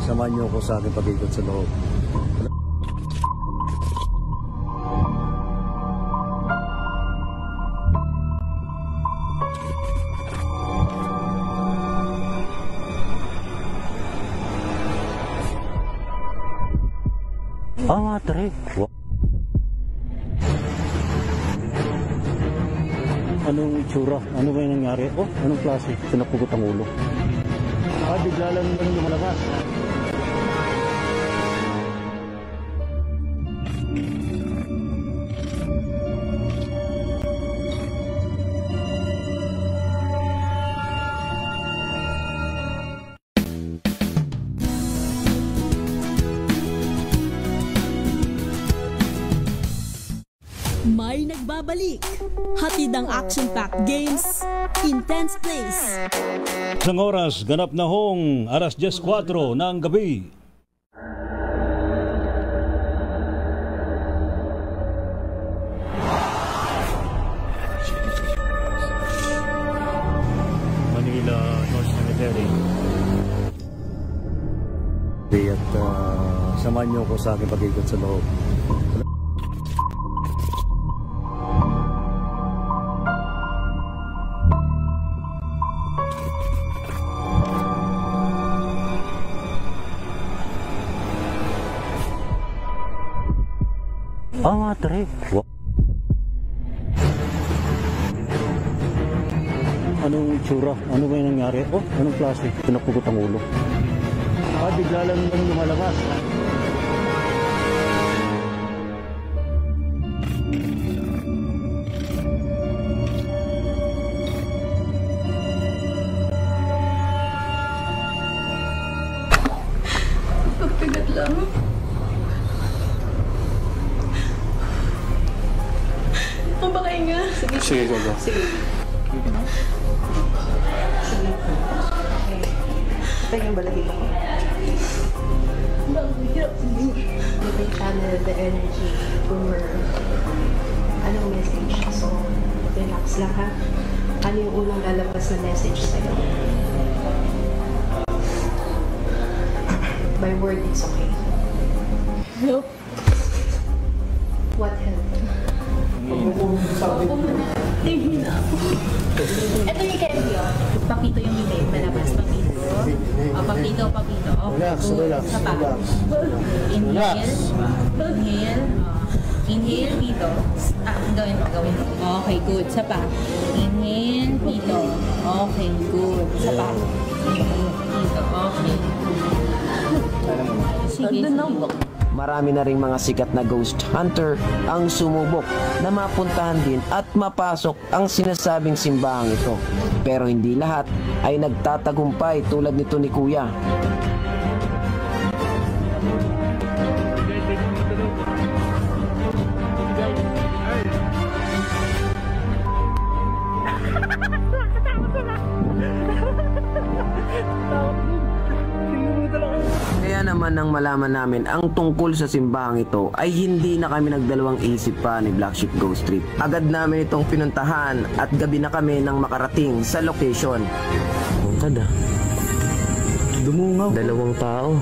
samahan niyo ako sa aking pag-ikot sa loob. Madre. Anong itsura? Ano ba yung nangyari? Oh, anong klase? Pinapugot ang ulo. Bigla lang lumalabas. May nagbabalik. Hatid ang action-packed games, intense plays. Isang oras, ganap na hong 4:00 ng gabi. Manila North Cemetery. At samahan niyo ako sa aking pag-ikot sa loob. Madre. Anong itsura? Ano ba yung nangyari? Oh, anong klase? Pinapugot ang ulo. Bigla lang lumalabas. Pagpigat lang. Pabakay nga. Sige. Sige, go. Sige. Sige. Okay. Ito yung balahibo ko. You can channel the energy for anong message. So, relax lang ha. Ano yung unang lalabas na message sa'yo? By word, it's okay. Help. What help? Tingin ako. Ito yung candy, oh. Papito yung bibig. Malabas, papito. Papito. Okay, Relax. Isa pa. Inhale. Inhale, pito. Gawin mo. Okay, good. Isa pa. Inhale, pito. Okay, good. Isa pa. Inhale, pito. Okay. Sige. Marami na ring mga sikat na ghost hunter ang sumubok na mapuntahan din at mapasok ang sinasabing simbahang ito. Pero hindi lahat ay nagtatagumpay tulad nito ni Kuya. Kaya naman nang malaman namin ang tungkol sa simbahang ito ay hindi na kami nagdalawang isip pa ni Black Sheep Ghost Trip. Agad namin itong pinuntahan at gabi na kami nang makarating sa location. Punta Dumungaw. Dalawang tao.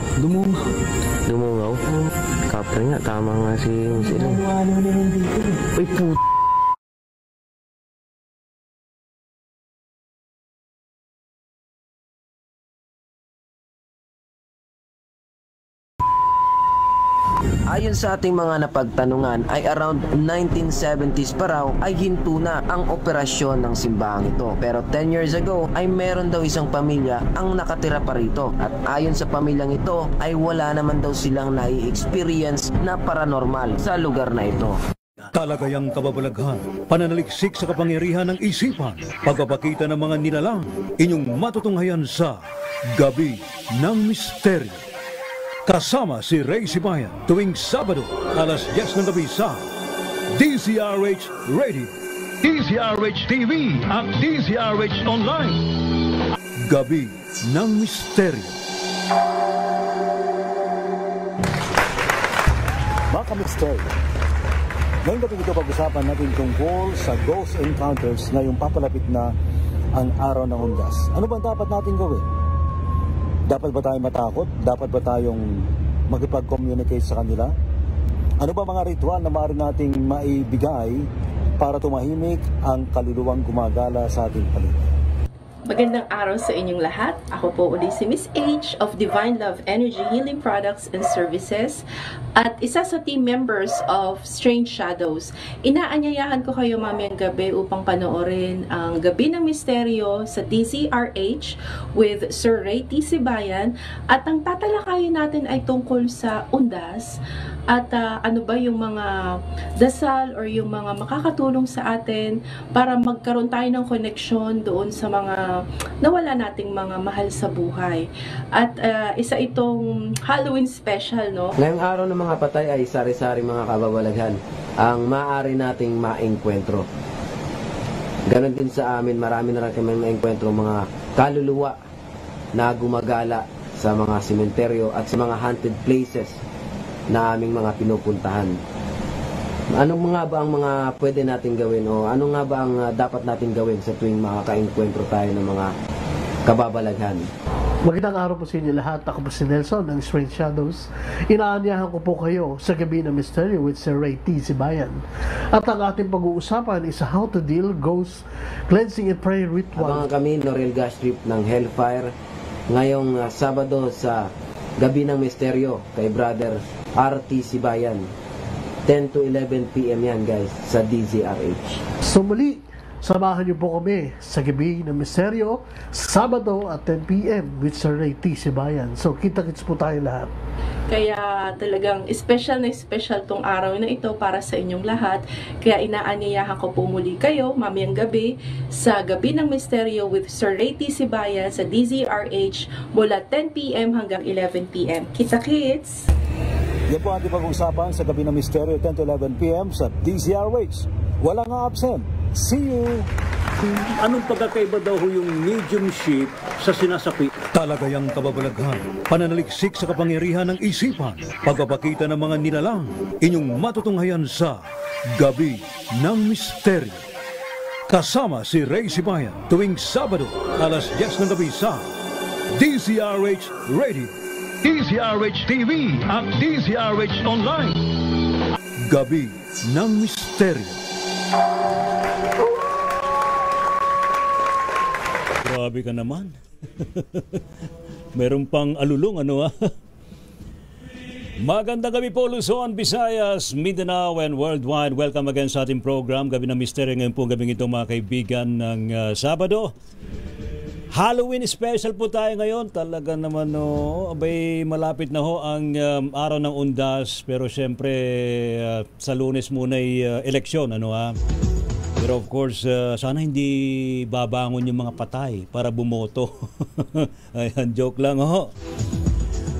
Dumungaw? Kapre nga, tama nga si sila. Uy, puto. Ayon sa ating mga napagtanungan ay around 1970s pa raw ay hinto na ang operasyon ng simbahang ito. Pero 10 years ago ay meron daw isang pamilya ang nakatira pa rito. At ayon sa pamilyang ito ay wala naman daw silang nai-experience na paranormal sa lugar na ito. Talagayang kababalaghan, pananaliksik sa kapangyarihan ng isipan, pagpapakita ng mga nilalang, inyong matutunghayan sa Gabi ng Misteryo. Kasama si Ray Sibayan tuwing Sabado, 10:00 ng gabi sa DZRH Radio, DZRH TV at DZRH Online. Gabi ng Misteryo. Mga ka-misteryo, ngayong gabi ito pag-usapan natin tungkol sa ghost encounters ngayong papalapit na ang araw ng Undas. Ano ba dapat natin gawin? Dapat ba tayong matakot? Dapat ba tayong makipag-communicate sa kanila? Ano ba mga ritual na maaari nating maibigay para tumahimik ang kaluluwang gumagala sa ating paligid? Magandang araw sa inyong lahat. Ako po uli si Miss H of Divine Love Energy Healing Products and Services at isa sa team members of Strange Shadows. Inaanyayahan ko kayo mamayang gabi upang panoorin ang Gabi ng Misteryo sa DZRH with Sir Ray T. Sibayan at ang tatalakayin natin ay tungkol sa undas at ano ba yung mga dasal or yung mga makakatulong sa atin para magkaroon tayo ng connection doon sa mga nawala nating mga mahal sa buhay. At isa itong Halloween special, no? Ngayong araw ng mga patay ay sari-sari mga kababalaghan ang maaari nating maengkwentro. Ganon din sa amin, marami na rin kami maengkwentro mga kaluluwa na gumagala sa mga sementeryo at sa mga haunted places na aming mga pinupuntahan. Ano nga ba ang mga pwede natin gawin o ano nga ba ang dapat natin gawin sa tuwing makakaengkwentro tayo ng mga kababalaghan? Magandang araw po sa inyo lahat. Ako po si Nelson ng Strange Shadows. Inaanyahan ko po kayo sa Gabi ng Misteryo with Sir Ray T. Sibayan. At ang ating pag-uusapan is how to deal ghost cleansing and prayer ritual. Abangan kami Norel Gas Trip ng Hellfire ngayong Sabado sa Gabi ng Misteryo kay Brother R.T. Sibayan. 10 to 11 p.m. yan guys sa DZRH. So muli, samahan niyo po kami sa Gabi ng Misteryo Sabado at 10 p.m. with Sir Ray T. Sibayan. So kita-kits po tayo lahat. Kaya talagang special na special tong araw na ito para sa inyong lahat. Kaya inaanyayahan ko po muli kayo mamayang gabi sa Gabi ng Misteryo with Sir Ray T. Sibayan sa DZRH mula 10 p.m. hanggang 11 p.m. Kita-kits! Yan po ating pag-uusapan sa Gabi ng Misteryo 10 to 11 p.m. sa DZRH. Walang absent. See you! Anong pagkakaiba daw ho yung mediumship sa sinasapi? Talagayang kababalaghan, pananaliksik sa kapangyarihan ng isipan, pagpapakita ng mga nilalang, inyong matutunghayan sa Gabi ng Misteryo. Kasama si Ray Sibayan tuwing Sabado, alas 10 ng gabi sa DZRH Radio, DZRH TV at DZRH Online. Gabi ng Misteryo. Grabe ka naman. Meron pang alulong, ano ha? Magandang gabi po Luzon, Visayas, Mindanao and worldwide. Welcome again sa ating program, Gabi ng Misteryo. Ngayon po gabing ito mga kaibigan ng Sabado. Halloween special po tayo ngayon. Talaga naman abay malapit na ho ang araw ng undas. Pero syempre sa Lunes muna ay eleksyon, ano ha? Pero of course, sana hindi babangon yung mga patay para bumoto. Ayan, joke lang ho.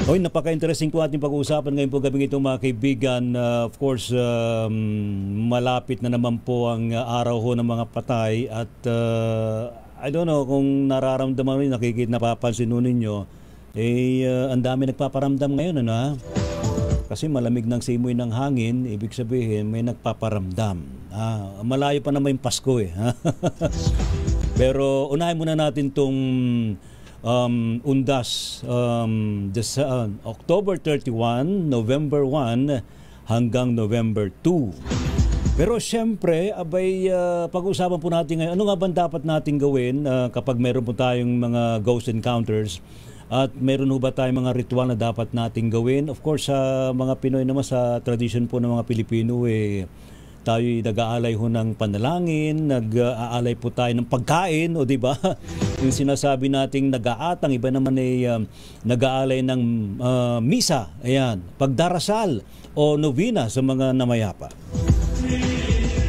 Oy, napaka-interesting po ating pag-uusapan ngayon po gabing ito mga kaibigan. Of course, malapit na naman po ang araw ho ng mga patay at I don't know kung nararamdaman nyo, napapansin nyo ninyo, ang dami nagpaparamdam ngayon, ano ha? Kasi malamig ng simoy ng hangin, ibig sabihin may nagpaparamdam. Malayo pa naman yung Pasko eh. Pero unahin muna natin itong undas, October 31, November 1 hanggang November 2. Pero siyempre, abay, pag-usapan po natin ngayon, ano nga ba dapat natin gawin kapag meron po tayong mga ghost encounters at meron ho ba tayong mga ritual na dapat natin gawin? Of course, sa mga Pinoy naman, sa tradition po ng mga Pilipino, tayo'y nag-aalay ho ng panalangin, nag-aalay po tayo ng pagkain, o di ba? Yung sinasabi nating nag-aatang, iba naman ay nag-aalay ng misa, ayan, pagdarasal o novena sa mga namayapa.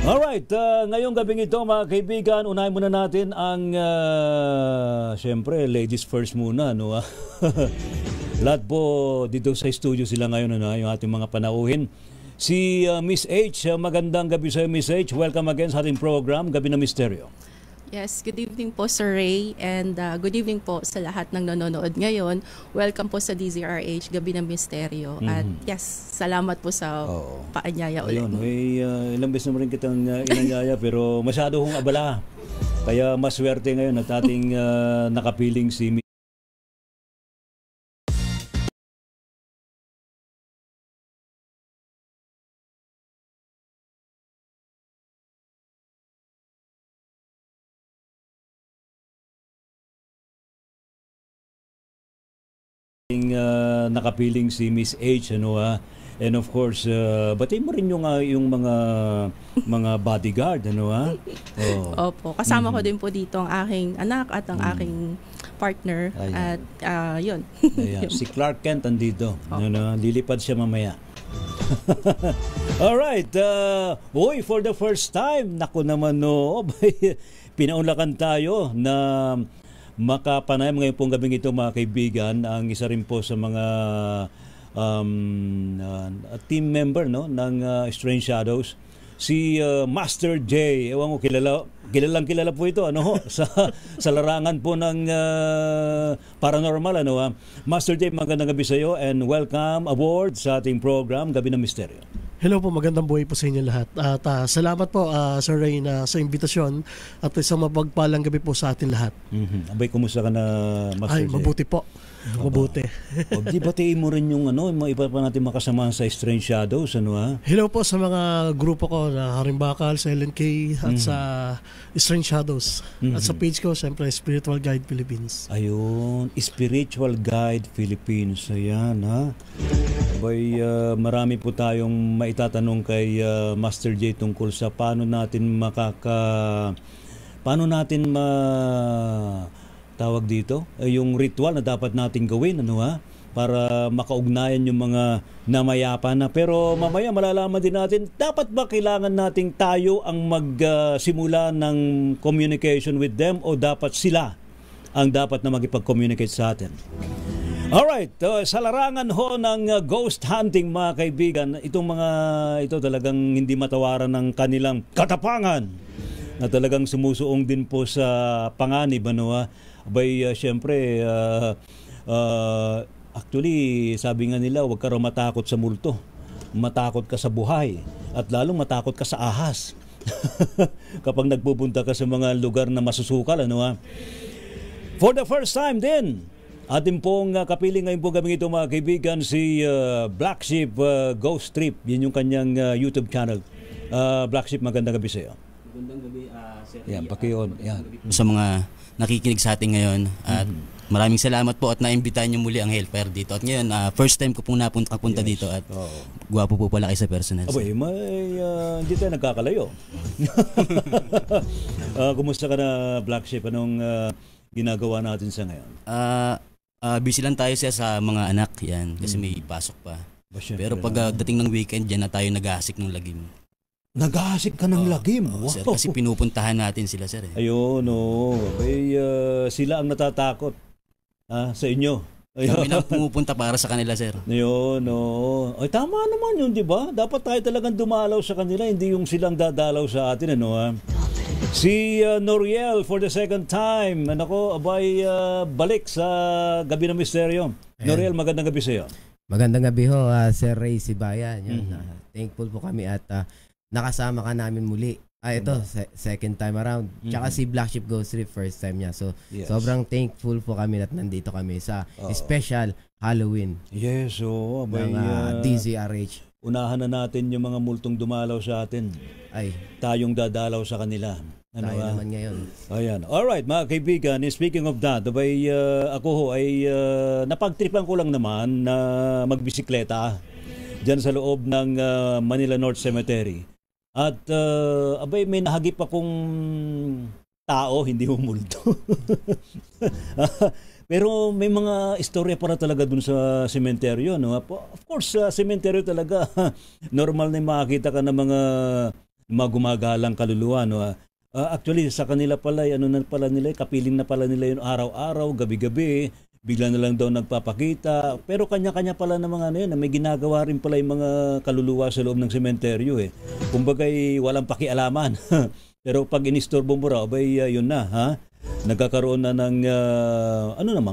Alright, ngayong gabing ito mga kaibigan, unahin muna natin ang, syempre, ladies first muna, no? Lahat po dito sa studio sila ngayon, ano, yung ating mga panauhin. Si Miss H, magandang gabi sa Miss H. Welcome again sa ating program, Gabi ng Misteryo. Yes, good evening po Sir Ray and good evening po sa lahat ng nanonood ngayon. Welcome po sa DZRH, Gabi ng Misteryo. At yes, salamat po sa paanyaya ulit. Ayun, ilang beses naman rin kitang inanyaya pero masyado hong abala. Kaya maswerte ngayon at ating nakapiling si nakapiling si Miss H, ano ha. And of course, batiin mo rin yung mga bodyguard, ano ha? Oh. Opo, kasama ko din po dito ang aking anak at ang aking partner. Ayan. At yun. Ayan. Si Clark Kent andito. Ano, lilipad siya mamaya. Alright. Uy, for the first time, naku naman no, pinaunlakan tayo na makapanayam ngayon pong gabing ito, mga kaibigan, ang isa rin po sa mga team member, no, ng Strange Shadows, si Master J. Ewan ko, kilalang-kilala po ito, ano ho, sa larangan po ng paranormal, ano ha. Master J, magandang gabi sa iyo and welcome aboard sa ating program Gabi ng Misteryo. Hello po, magandang buhay po sa inyo lahat. At salamat po, Sir Ray, sa imbitasyon at isang mapagpalang gabi po sa atin lahat. Abay, kumusta ka na, Master J? Ay, mabuti po. Mabuti. Di batiin mo rin yung mga iba pa natin makasamahan sa Strange Shadows, ano ha? Hello po sa mga grupo ko na Harimbakal, sa LNK at sa Strange Shadows. At sa page ko, siyempre, Spiritual Guide Philippines. Ayun, Spiritual Guide Philippines. Ayan, ha? Abay, marami po tayong maitatanong kay Master J tungkol sa paano natin tawag dito, yung ritual na dapat nating gawin, ano ha, para makaugnayan yung mga namayapa na. Pero mamaya malalaman din natin, dapat ba kailangan nating tayo ang magsimula ng communication with them o dapat sila ang dapat na magipag-communicate sa atin? Alright, sa larangan ho ng ghost hunting, mga kaibigan, ito talagang hindi matawaran ng kanilang katapangan na talagang sumusuong din po sa panganib, ano ha. Abay, syempre, actually, sabi nga nila, huwag ka raw matakot sa multo. Matakot ka sa buhay. At lalong matakot ka sa ahas. Kapag nagpupunta ka sa mga lugar na masusukal, ano ha. For the first time din, atin pong kapiling ngayon po kami ito, mga kaibigan, si Black Sheep Ghost Trip. Yun yung kanyang YouTube channel. Black Sheep, magandang gabi sa iyo. Magandang gabi, Sir. Yan, pakiyon. Yan. Sa mga nakikinig sa atin ngayon at maraming salamat po at naimbitahan niyo muli ang Hellfire dito. At ngayon, first time ko pong napunta dito at gwapo po pala kayo sa personal. Abay, hindi tayo nagkakalayo. Kumusta ka na, Black Sheep? Anong ginagawa natin sa ngayon? Busy lang tayo sa mga anak yan kasi may pasok pa. Pero pag dating ng weekend, dyan na tayo nag-aasik ng lagim. Nag-aasik ka ng lagim? Wow. Sir, kasi pinupuntahan natin sila, sir. Ayun, no. Sila ang natatakot sa inyo. Kami na pumupunta para sa kanila, sir. Ayun, no. Ay, tama naman yun, di ba? Dapat tayo talagang dumalaw sa kanila, hindi yung silang dadalaw sa atin, ano ha? Si Noriel for the second time. Balik sa Gabi ng Misteryo. Noriel, magandang gabi sa iyo. Magandang gabi ho, Sir Ray Sibayan. Thankful po kami at nakasama ka namin muli. Ito, second time around. Tsaka si Black Sheep Ghost Trip, first time niya. So, sobrang thankful po kami at nandito kami sa special Halloween. Yes, ng DZRH. Unahan na natin yung mga multong dumalaw sa atin. Tayong dadalaw sa kanila. Tayo naman ngayon. Ayan. Alright, mga kaibigan, speaking of that, ako napagtripan ko lang naman na magbisikleta dyan sa loob ng Manila North Cemetery. At may nahagip akong tao, hindi mo multo. Pero may mga istorya para talaga dun sa sementeryo, no? Of course, sa sementeryo talaga normal na makakita ka ng mga gumagalang kaluluwa, no? Actually, sa kanila pala, kapiling na pala nila yun araw-araw, gabi-gabi, bigla na lang daw nagpapakita. Pero kanya-kanya pala ng mga na may ginagawa rin pala yung mga kaluluwa sa loob ng sementeryo eh. Kumbaga'y walang pakialaman. Pero pag inistorbo mo raw, yun na, ha? Nagkakaroon na ng,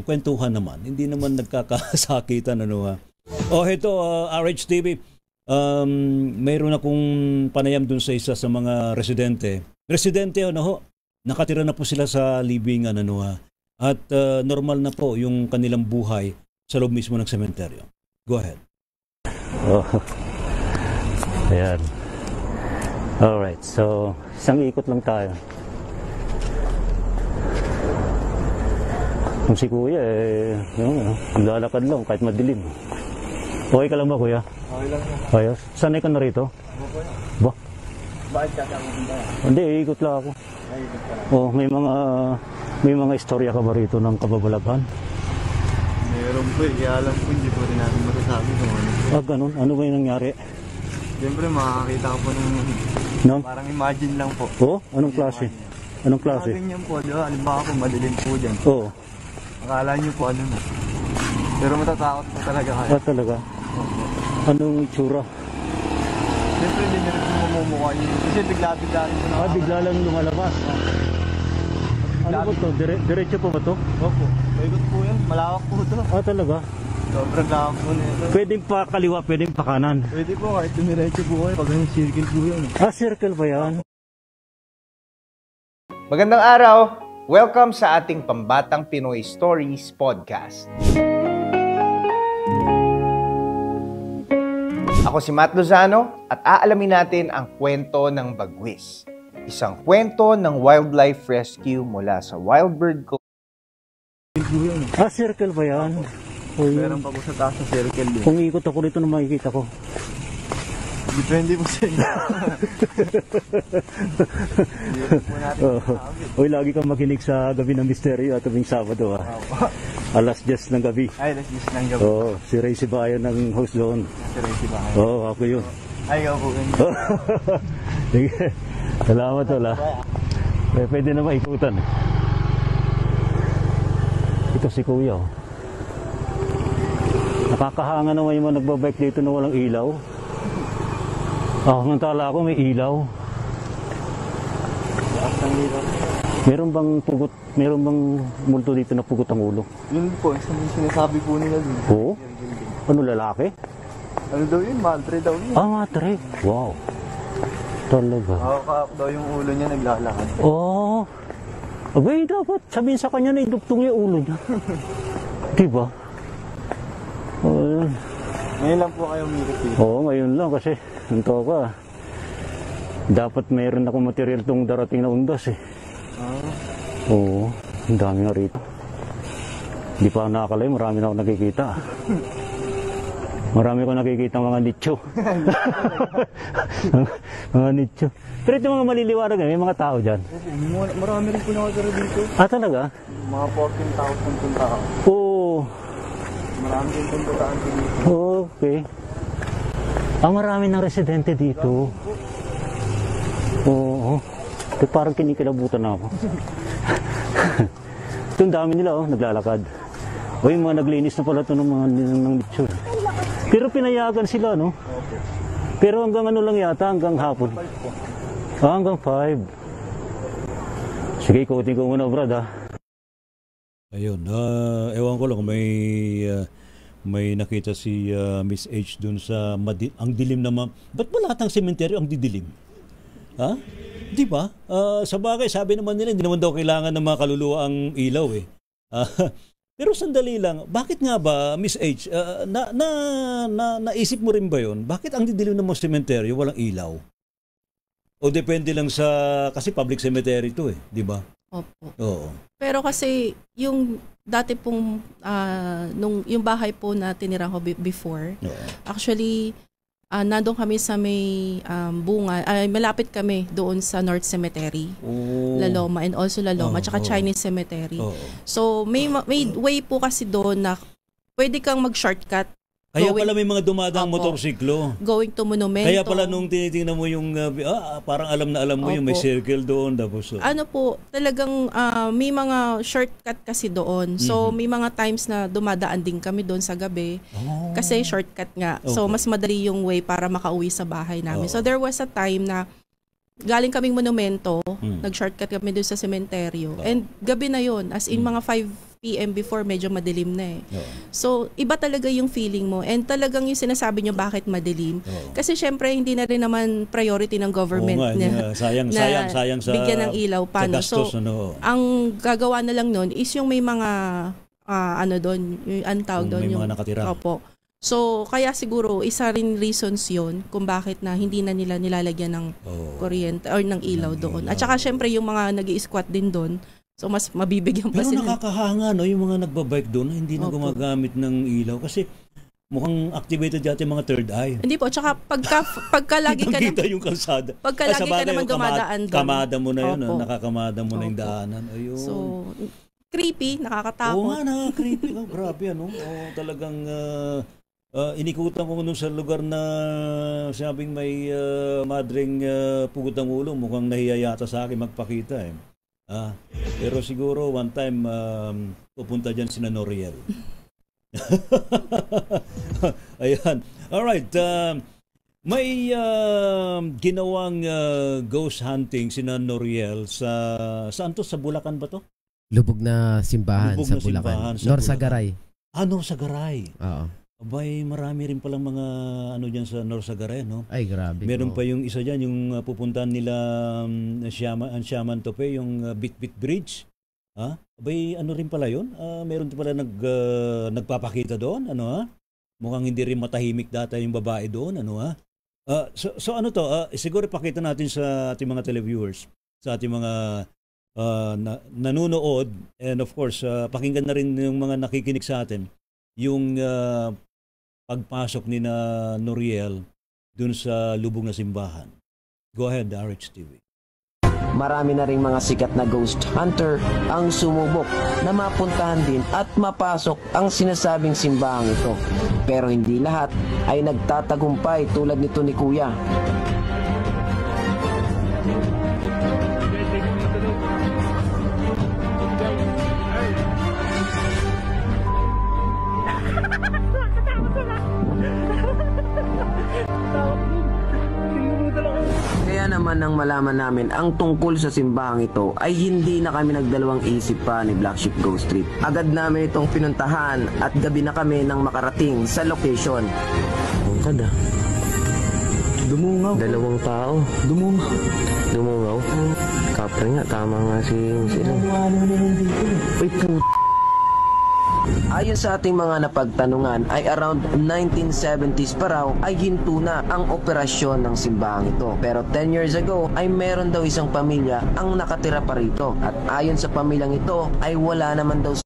kwentuhan naman. Hindi naman nagkakasakitan, ha? Ito, RH TV, mayroon akong panayam dun sa isa sa mga residente. Nakatira na po sila sa libingan, ha? At normal na po yung kanilang buhay sa loob mismo ng sementeryo. Go ahead. Ayan. Alright, so isang ikot lang tayo. Kung si kuya, naglalakad lang kahit madilim. Okay ka lang ba, kuya? Okay lang. Ayos. Sanay ka na rito? Ba? Bakit kasama mo ba? Hindi, ikot lang ako. Ay, ikot ka lang. Oh, may mga istorya ka ba rito ng kababalaghan? Meron po eh, kaya alam po, hindi po rin natin matasabi kung ano. Ganun? Ano ba yung nangyari? Siyempre, makakakita ko po No? parang imagine lang po. Oo? Anong klase? Anong klase? Ganyan po, di ba? Halimbawa po, madilim po dyan. Oo. Akala nyo po ano na. Pero matatakot po talaga kayo. Talaga? Anong itsura? Siyempre, hindi na rin po mamumukha nyo. Kasi bigla-bigla rin po na. Bigla lang lumalabas. Ano ba to? Diretso pa ba to? Opo. Paikot po yan. Malawak po to. Talaga? Sobrang lawak po nito. Pwedeng pa kaliwa, pwedeng pa kanan. Pwede po, kahit dumiretso po kayo. Pag yung circle po yan. Circle ba yan? Magandang araw! Welcome sa ating Pambatang Pinoy Stories Podcast. Ako si Matt Lozano at aalamin natin ang kwento ng Bagwis. Isang kwento ng wildlife rescue mula sa Wild Bird Co. Circle ba yan? Meron pa po sa taas ng circle din. Kung ikot ako rito na makikita ko. Depende po sa inyo. Lagi kang makinig sa Gabi ng Misteryo at tuwing Sabado. Alas 10 ng gabi. Ay, alas 10 ng gabi. Si Ray Sibayan ng host doon. Si Ray Sibayan. Ako yun. Ay, ako po. Sige. Salamat wala. Pwede na maikutan. Ito si Kuya. Nakakahanga naman yung mga nagbabike dito na walang ilaw. Ngantala ako may ilaw. Meron bang pugot, meron bang multo dito na pugot ang ulo? Yun po, sinasabi po nila dun. Oo? Ano, lalaki? Ano daw yun? Madre daw yun. Madre? Wow. Talaga. Nakakaak daw yung ulo niya, naglalakad. Abay, dapat sabihin sa kanya na idugtong yung ulo niya. Diba? Ngayon lang po kayo umirit dito. Ngayon lang kasi nanto ka. Dapat mayroon akong material tong darating na undas eh. Ang dami nga rito. Hindi pa ako nakakalay, marami na ako nakikita. Marami ko nakikita mga nicho. Mga nicho. Pero ito mga maliliwanag, may mga tao dyan. Marami rin po nakatira dito. Talaga? Mga 14,000 pong tao. Marami rin pong tao dito. Okay. Marami ng residente dito. Parang kinikilabutan na ako. Itong dami nila, naglalakad. Yung mga naglinis na pala ito ng mga nicho. Pero pinayagan sila, no? Pero hanggang ano lang yata, hanggang hapon. Hanggang 5. Sige, ikutin ko muna, Brad, ha? Ayun, ewan ko lang kung may nakita si Miss H dun sa ang dilim naman. Ba't ba lahat ng sementeryo ang didilim? Di ba? Sa bagay, sabi naman nila, hindi naman daw kailangan ng mga kaluluwa ang ilaw eh. Pero sandali lang, bakit nga ba, Miss H, naisip mo rin ba yun? Bakit ang didilim ng mga sementeryo walang ilaw? O depende lang sa, kasi public cemetery ito eh, di ba? Opo. Oo. Pero kasi yung dati pong yung bahay po na tinira ko before, actually nandun kami sa may bunga, malapit kami doon sa North Cemetery, La Loma, and also La Loma, tsaka Chinese Cemetery. So may way po kasi doon na pwede kang mag-shortcut. Kaya pala may mga dumadang motorsiklo. Going to monumento. Kaya pala nung tinitingnan mo yung, parang alam na alam mo yung may circle doon. Tapos, ano po, talagang may mga shortcut kasi doon. So may mga times na dumadaan din kami doon sa gabi. Kasi shortcut nga. So mas madali yung way para makauwi sa bahay namin. So there was a time na galing kaming monumento, nag-shortcut kami doon sa sementeryo. And gabi na yon, as in mga 5 PM before, medyo madilim na eh. So, iba talaga yung feeling mo. And talagang yung sinasabi nyo bakit madilim. Kasi syempre, hindi na rin naman priority ng government na sayang sa bigyan ng ilaw. Paano? Gastos, so, ang gagawa na lang nun is yung may mga, doon, yung tawag doon. May mga nakatira. Opo. So, kaya siguro, isa rin reasons yon kung bakit na hindi na nila nilalagyan ng kuryente or ng ilaw doon. At saka syempre, yung mga nag-i-squat din doon, So mas mabibigyan pa Pero sila. nakakahanga, no, yung mga nagbabike doon na hindi na gumagamit ng ilaw kasi mukhang activated yata yung mga third eye. Hindi po, tsaka pagka lagi ka kita yung kalsada. Pagka lagi ka naman dumadaan doon. Kamada mo na yun, nakakamada mo na yung daanan. Ayun. So, creepy, nakakatakot. Oo nga, nakaka-creepy. Grabe, ano? Talagang inikutan ko nung sa lugar na sabing may madring pugot ng ulo. Mukhang nahiya yata sa akin magpakita eh. Pero siguro one time pupunta dyan si Noriel. Ayan. Alright. May ginawang ghost hunting si Noriel saan to? Sa Bulacan ba to? Lubog na simbahan Lubog sa na Bulacan. simbahan sa Norsagaray. Norsagaray. Oo. Abay, marami rin palang mga ano dyan sa Norsagaray, no? Ay, grabe. Meron pa yung isa dyan, yung pupuntahan nila Siaman Tope, yung Bitbit Bridge. Abay, ano rin pala yun? Meron pala nagpapakita doon, ano ha? Mukhang hindi rin matahimik data yung babae doon, ano ha? So ano to, siguro pakita natin sa ating mga televiewers, sa ating mga nanonood, and of course, pakinggan na rin yung mga nakikinig sa atin, yung pagpasok ni Noriel dun sa lubog na simbahan. Go ahead, RH-TV. Marami na ring mga sikat na ghost hunter ang sumubok na mapuntahan din at mapasok ang sinasabing simbahang ito. Pero hindi lahat ay nagtatagumpay tulad nito ni Kuya. Kaya naman nang malaman namin ang tungkol sa simbahang ito ay hindi na kami nagdalawang isip pa ni Black Sheep Ghost Trip. Agad namin itong pinuntahan at gabi na kami nang makarating sa location. Kada. Dumungaw. Dalawang tao. Dumungaw. Kapre nga, tama nga si sila. Uy, Ayon sa ating mga napagtanungan ay around 1970s pa raw ay hinto na ang operasyon ng simbahang ito. Pero 10 years ago ay meron daw isang pamilya ang nakatira pa rito. At ayon sa pamilyang ito ay wala naman daw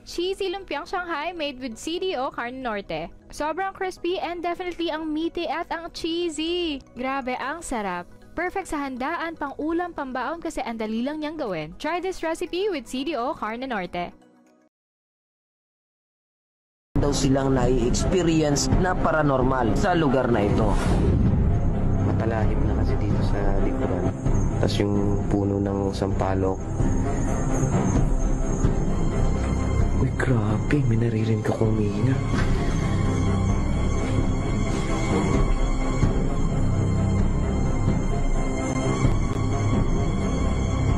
Cheesy lumpiang Shanghai made with CDO Carne Norte. Sobrang crispy and definitely ang meaty at ang cheesy. Grabe, ang sarap. Perfect sa handaan, pang ulam, pambaon kasi ang dali lang niyang gawin. Try this recipe with CDO Carne Norte. Daw silang nai-experience na paranormal sa lugar na ito. Matalahib na kasi dito sa likuran. Tapos yung puno ng sampalok. Uy, grabe. May naririnig akong humihina.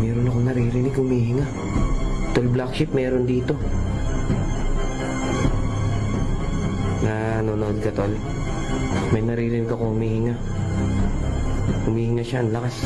Meron akong naririnig humihinga. Tol Black Sheep, meron dito. Nanonood ka, Tol? May naririnig akong humihinga. Humihinga siya, ang lakas.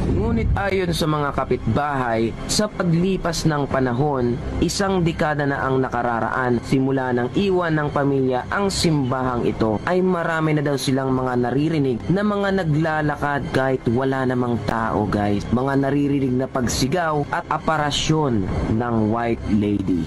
Ngunit ayon sa mga kapitbahay, sa paglipas ng panahon, isang dekada na ang nakararaan simula nang iwan ng pamilya ang simbahang ito, ay marami na daw silang mga naririnig na mga naglalakad kahit wala namang tao, guys. Mga naririnig na pagsigaw at aparasyon ng White Lady.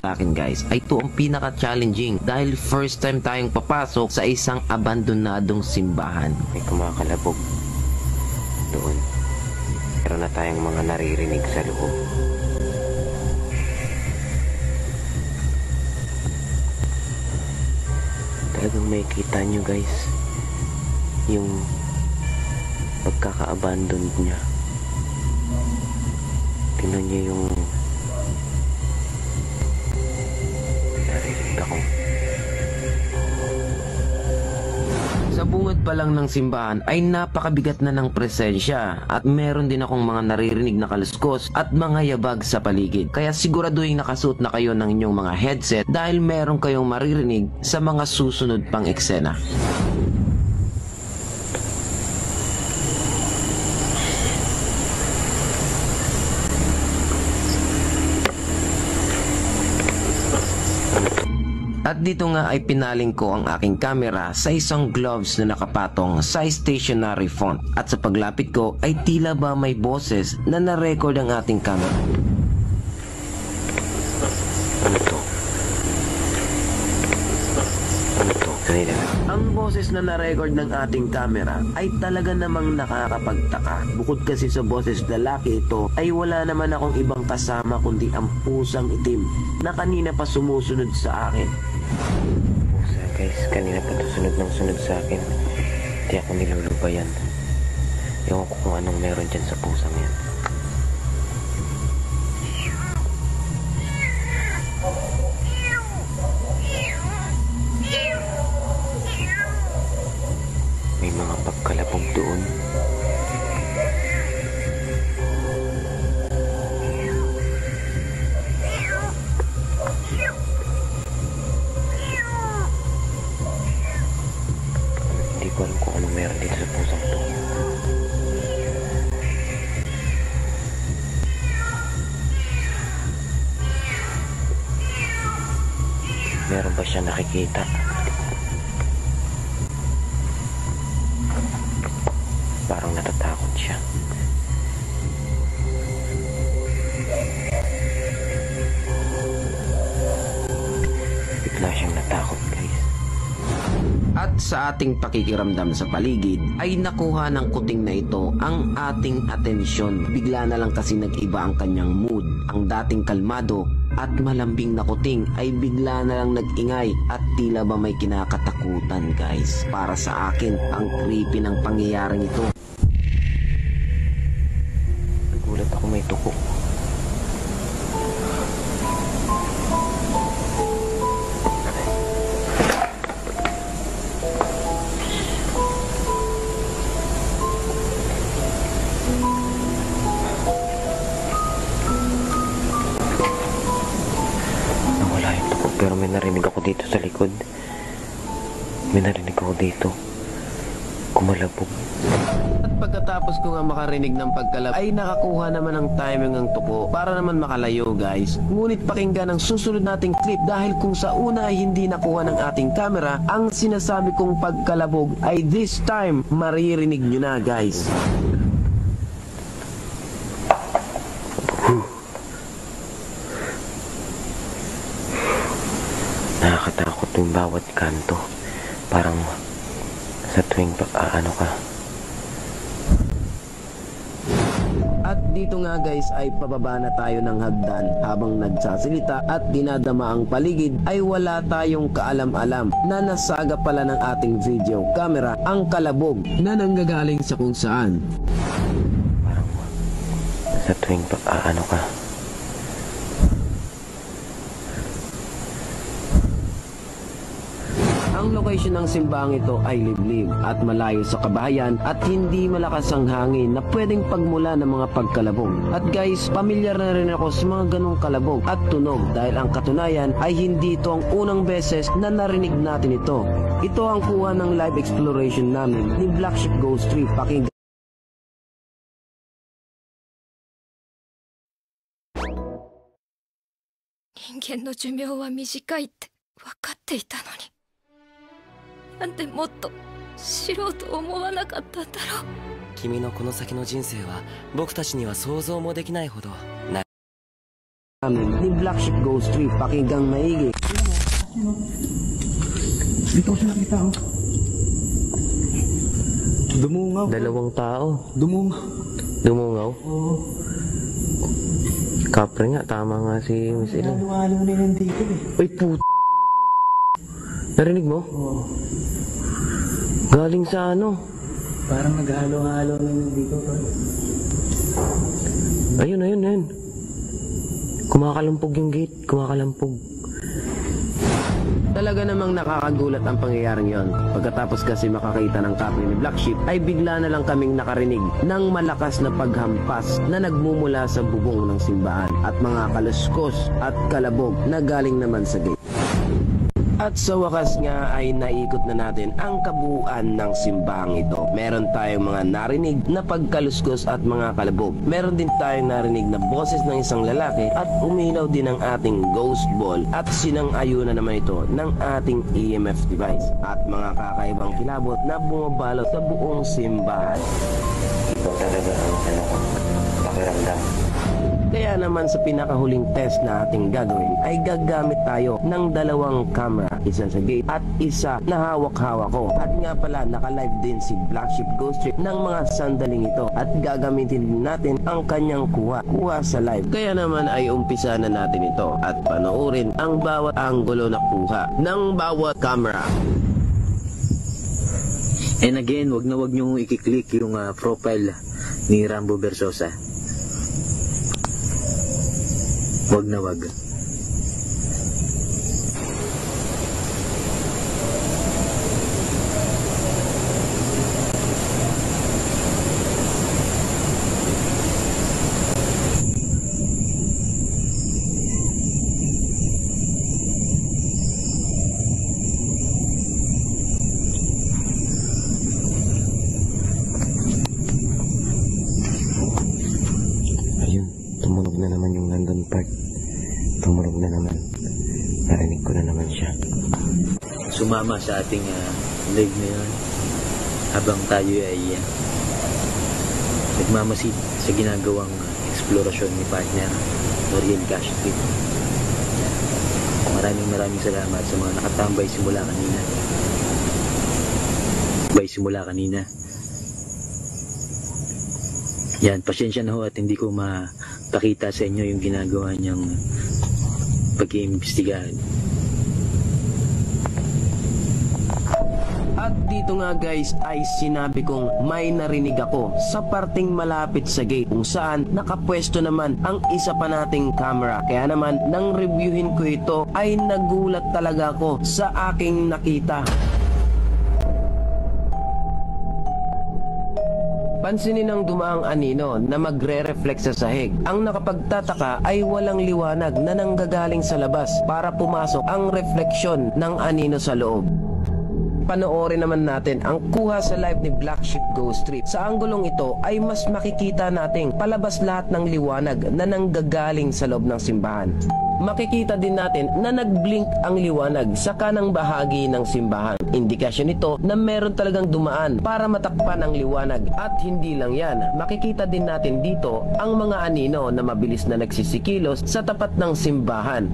Akin guys, ay ito ang pinaka-challenging dahil first time tayong papasok sa isang abandonadong simbahan. May kumakalabog doon. Meron na tayong mga naririnig sa loob. Talagang may kita nyo guys yung pagkaka-abandon niya. Tingnan nyo yung Sa bungad pa lang ng simbahan ay napakabigat na ng presensya at meron din akong mga naririnig na kaluskos at mga yabag sa paligid. Kaya siguraduhin nakasuot na kayo ng inyong mga headset dahil meron kayong maririnig sa mga susunod pang eksena. At dito nga ay pinaling ko ang aking camera sa isang gloves na nakapatong sa stationary font. At sa paglapit ko ay tila ba may boses na na-record ang ating camera. Ano to? Ang boses na na-record ng ating camera ay talaga namang nakakapagtaka. Bukod kasi sa boses lalaki ito, ay wala naman akong ibang kasama kundi ang pusang itim na kanina pa sumusunod sa akin. Pusa guys, kanina pa ito sunod sa akin. Hindi ako nilulubayan. Ewan ko kung anong meron dyan sa pusang yan. May mga pagkalabog doon. Hindi ko alam kung anong meron dito sa pusang to. Meron ba siya nakikita? Parang natatakot siya. Bigla siyang natakot, guys. At sa ating pakikiramdam sa paligid ay nakuha ng kuting na ito ang ating atensyon. Bigla na lang kasi nag-iba ang kanyang mood. Ang dating kalmado at malambing na kuting ay bigla na lang nag-ingay at tila ba may kinakatakutan, guys. Para sa akin, ang creepy ng pangyayaring ito. Nagulat ako, may tuko. Pero may narinig ako dito sa likod. May narinig ako dito. Kumalabog. At pagkatapos ko nga makarinig ng pagkalabog, ay nakakuha naman ng timing ng tuko para naman makalayo, guys. Ngunit pakinggan ang susunod nating clip dahil kung sa una ay hindi nakuha ng ating camera, ang sinasabi kong pagkalabog ay this time maririnig nyo na, guys. Nakakatakot yung bawat kanto. Parang sa tuwing ano ka. At dito nga, guys, ay pababa na tayo ng hagdan. Habang nagsasalita at dinadama ang paligid ay wala tayong kaalam-alam na nasaga pala ng ating video camera ang kalabog na nanggagaling sa kung saan. Parang sa tuwing ano ka. Ang location ng simbahang ito ay liblib at malayo sa kabahayan at hindi malakas ang hangin na pwedeng pagmula ng mga pagkalabog. At guys, pamilyar na rin ako sa mga ganong kalabog at tunog dahil ang katunayan ay hindi ito ang unang beses na narinig natin ito. Ito ang kuha ng live exploration namin ni Black Sheep Ghost Trip. Pakinggan. 人間の寿命は短いって分かっていたのに。なんでもっと知ろうと思わなかったんだろう。君のこの先の人生は僕たちには想像もできないほどな。Ni Black Sheep Ghost Trip, pakinggang maigi. Dito siya nakita ako. Dumungaw. Dalawang tao. Dumungaw? Oo. Kapre nga, tama nga si Miss Ellen. Halo-halo na nandito eh. Uy, puta. Narinig mo? Oo. Galing sa ano? Parang naghalo-halo na nandito. Ayun. Kumakalampog yung gate. Kumakalampog. Talaga namang nakakagulat ang pangyayaring yon. Pagkatapos kasi makakita ng kapre ni Black Sheep, ay bigla na lang kaming nakarinig ng malakas na paghampas na nagmumula sa bubong ng simbahan at mga kaluskos at kalabog na galing naman sa gate. At sa wakas nga ay naikot na natin ang kabuuan ng simbahang ito. Meron tayong mga narinig na pagkaluskos at mga kalabog. Meron din tayong narinig na boses ng isang lalaki at umilaw din ang ating ghost ball at sinang-ayunan naman ito ng ating EMF device at mga kakaibang kilabot na bumabalot sa buong simbahan. Ito talaga ang pakiramdam. Kaya naman sa pinakahuling test na ating gagawin ay gagamit tayo ng 2 camera, isa sa gate at isa na hawak-hawak ko. At nga pala naka-live din si Black Sheep Ghost Trip ng mga sandaling ito at gagamitin din natin ang kanyang kuha sa live. Kaya naman ay umpisa na natin ito at panoorin ang bawat anggulo na kuha ng bawat camera. And again, wag nyo i-click yung profile ni Rambo Versosa. Wag na wag. Tumunog na naman yung London Park. Tumunog na naman. Narinig ko na naman siya. Sumama sa ating live ngayon habang tayo ay nagmamasid sa ginagawang eksplorasyon ni partner Noriel Castro. Maraming salamat sa mga nakatambay simula kanina. Yan, pasensya na ho at hindi ko mapakita sa inyo yung ginagawa niyang pag-iimbestigahan. At dito nga guys ay sinabi kong may narinig ako sa parting malapit sa gate kung saan nakapwesto naman ang isa pa nating camera. Kaya naman nang reviewin ko ito ay nagulat talaga ako sa aking nakita. Pansinin ang dumaang anino na magre-reflect sa sahig. Ang nakapagtataka ay walang liwanag na nanggagaling sa labas para pumasok ang refleksyon ng anino sa loob. Panoorin naman natin ang kuha sa live ni Black Sheep Ghost Trip. Sa anggulong ito ay mas makikita nating palabas lahat ng liwanag na nanggagaling sa loob ng simbahan. Makikita din natin na nag-blink ang liwanag sa kanang bahagi ng simbahan. Indikasyon nito na meron talagang dumaan para matakpan ang liwanag. At hindi lang yan, makikita din natin dito ang mga anino na mabilis na nagsisikilos sa tapat ng simbahan.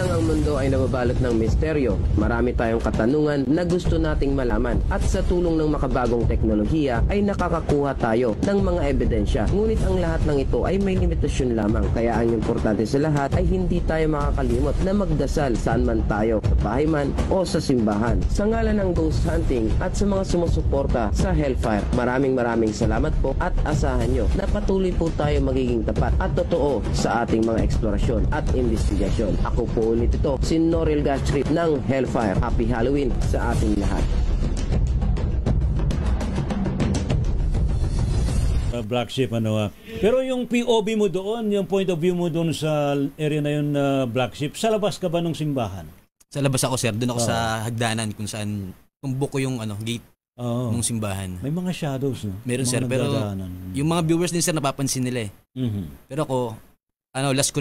Ang mundo ay nababalot ng misteryo. Marami tayong katanungan na gusto nating malaman at sa tulong ng makabagong teknolohiya ay nakakakuha tayo ng mga ebidensya. Ngunit ang lahat ng ito ay may limitasyon lamang. Kaya ang importante sa lahat ay hindi tayo makakalimot na magdasal saan man tayo, sa bahay man o sa simbahan. Sa ngalan ng ghost hunting at sa mga sumusuporta sa Hellfire, maraming salamat po at asahan nyo na patuloy po tayo magiging tapat at totoo sa ating mga eksplorasyon at investigasyon. Ako po ulit ito, si Noriel Gastrip ng Hellfire. Happy Halloween sa ating lahat. Black Sheep, Pero yung POV mo doon, yung point of view mo doon sa area na yun, Black Sheep, sa labas ka ba ng simbahan? Sa labas ako, sir. Doon ako sa hagdanan kung saan, tumbok ko yung gate ng simbahan. May mga shadows, no? Meron, sir. Pero yung mga viewers din, sir, napapansin nila eh. Pero ako, last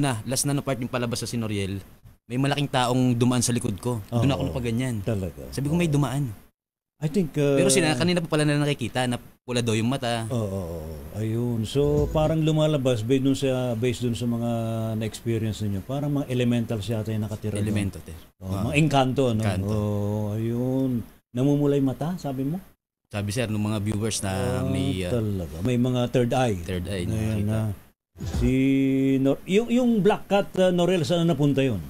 na part yung palabas sa Sinoriel, may malaking taong dumaan sa likod ko. Doon ako napaganyan. Talaga. Sabi ko may dumaan. I think... Pero kanina pa pala na nakikita na pula daw yung mata. Ayun. So parang lumalabas based dun sa mga na-experience ninyo. Parang mga elementals yata yung nakatira. Elemento. Mga engkanto, no? Ayun. Namumulay mata, sabi mo? Sabi, sir, ng mga viewers na may... talaga. May mga third eye. Third eye. Yung Black Cat, Noriel, saan napunta yun?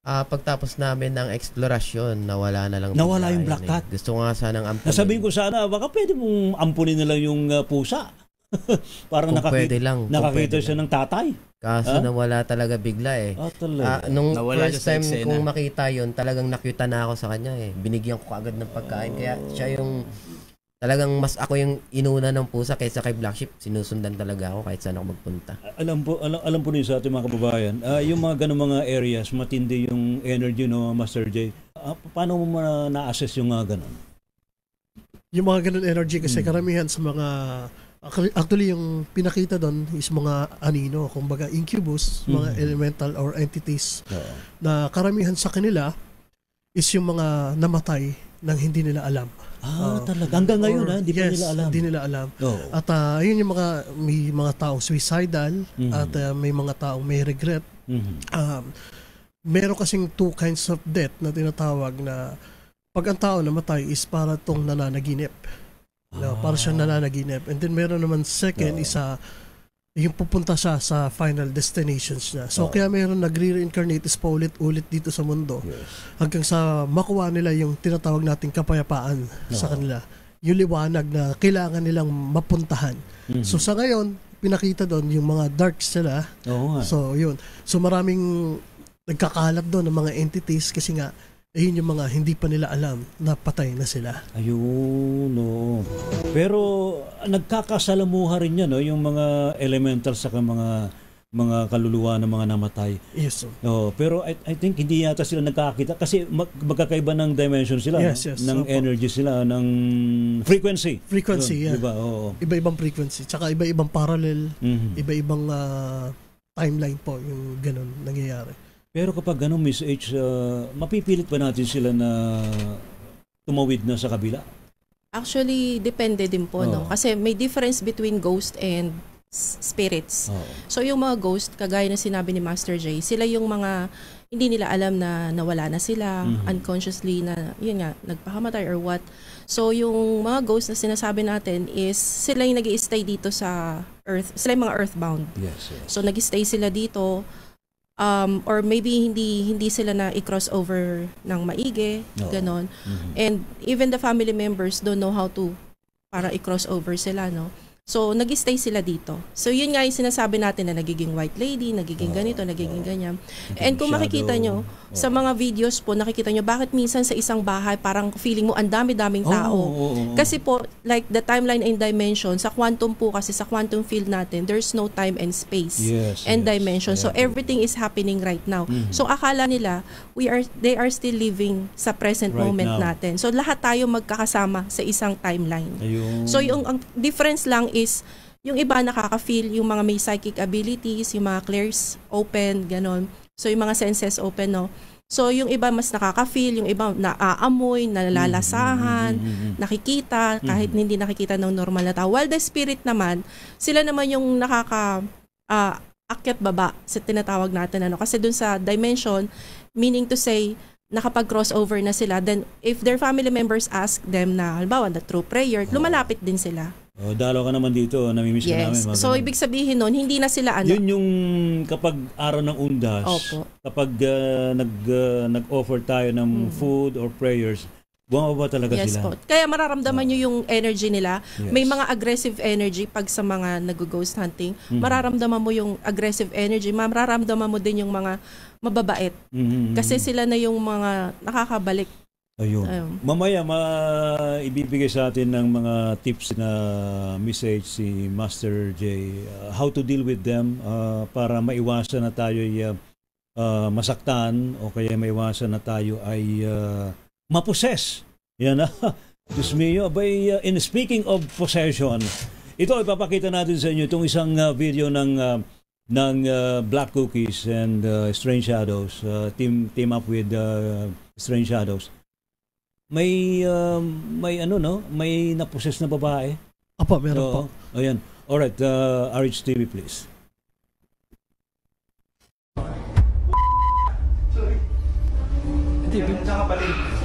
Pagtapos namin ng eksplorasyon, nawala na lang. Nawala yung Black Cat. Gusto ko nga sanang ampunin. Nasabihin ko sana, baka pwede mong ampunin na lang yung pusa. Parang nakakita siya ng tatay. Kaso nawala talaga bigla eh. Nung first time kong makita yun, talagang nakyuta na ako sa kanya eh. Binigyan ko agad ng pagkain. Kaya siya yung talagang mas ako yung inuna ng pusa kaysa kay Black Sheep. Sinusundan talaga ako kahit saan ako magpunta. Alam po din sa ating mga kababayan, yung mga ganung mga areas, matindi yung energy, no, Master J. Paano mo na-assess yung mga ganun? Yung mga ganun energy kasi karamihan sa mga actually yung pinakita doon is mga anino, kumbaga incubus, mga elemental or entities na karamihan sa kanila is yung mga namatay nang hindi nila alam. Talaga. Hanggang ngayon, hindi pa nila alam. Hindi nila alam. At yun yung may mga taong suicidal at may mga taong may regret. Meron kasing two kinds of death na tinatawag na pag ang tao namatay is para tong nananaginip. Para siyang nananaginip. And then meron naman second isa yung pupunta siya sa final destinations niya. So kaya meron nagre-reincarnate is paulit-ulit dito sa mundo hanggang sa makuha nila yung tinatawag nating kapayapaan sa kanila. Yung liwanag na kailangan nilang mapuntahan. So sa ngayon, pinakita doon yung mga dark sila. So yun. So maraming nagkakalat doon ng mga entities kasi nga yun yung mga hindi pa nila alam na patay na sila. Ayun, no. Pero nagkakasalamuha rin yan, no? Yung mga elementals sa mga kaluluwa ng mga namatay. Yes, sir. Pero I think hindi yata sila nagkakita kasi magkakaiba ng dimension sila, ng energy sila, ng frequency. Frequency, yeah. Diba? Iba-ibang frequency. Tsaka iba-ibang parallel, iba-ibang timeline po yung ganun nangyayari. Pero kapag ganun, Miss H, mapipilit ba natin sila na tumawid na sa kabila? Actually, depende din po, no? Kasi may difference between ghost and spirits. So yung mga ghost, kagaya na sinabi ni Master J, sila yung mga hindi nila alam na nawala na sila, unconsciously na, yun nga, nagpakamatay or what. So yung mga ghost na sinasabi natin is sila yung nag-i-stay dito sa earth, sila yung mga earthbound. So nag-i-stay sila dito, or maybe hindi sila na i-cross over ng maigi, ganon. And even the family members don't know how to para i-cross over sila, no? So, nag-stay sila dito. So, yun nga yung sinasabi natin na nagiging white lady, nagiging ganito, nagiging ganyan. And kung makikita nyo, sa mga videos po, nakikita nyo, bakit minsan sa isang bahay, parang feeling mo ang dami-daming tao. Kasi po, like the timeline and dimension, sa quantum po kasi, sa quantum field natin, there's no time and space and dimension. So, everything is happening right now. So, akala nila, they are still living sa present moment natin. So, lahat tayo magkakasama sa isang timeline. So, yung ang difference lang is yung iba nakaka-feel, yung mga may psychic abilities, yung mga clairs open, ganon. So yung mga senses open, no. So yung iba mas nakaka-feel, yung iba naaamoy, nalalasahan, nakikita, kahit hindi nakikita ng normal na tao. While the spirit naman, sila naman yung akyat baba sa tinatawag natin, ano. Kasi dun sa dimension, meaning to say, nakapag-crossover na sila, then if their family members ask them na, halimbawa, through prayer, lumalapit din sila. Dalaw ka naman dito, namimiss ka namin. So, ibig sabihin nun, hindi na sila ano. Yun yung kapag araw ng undas, kapag nag-offer tayo ng food or prayers, bumababa talaga sila. Po. Kaya mararamdaman nyo yung energy nila. May mga aggressive energy pag sa mga nag-ghost hunting. Mararamdaman mo yung aggressive energy. Mararamdaman mo din yung mga mababait. Kasi sila na yung mga nakakabalik. Ayun. Mamaya ibibigay sa atin ng mga tips na message si Master J, how to deal with them para maiwasan na tayo masaktan o kaya maiwasan na tayo ay maposes. Yan na. Diyos mio. In speaking of possession, ito ipapakita natin sa inyo itong isang video ng Black Cookies and Strange Shadows. Team up with Strange Shadows. May naposes na babae. Apo, meron po. Ayan. Alright, RH TV please.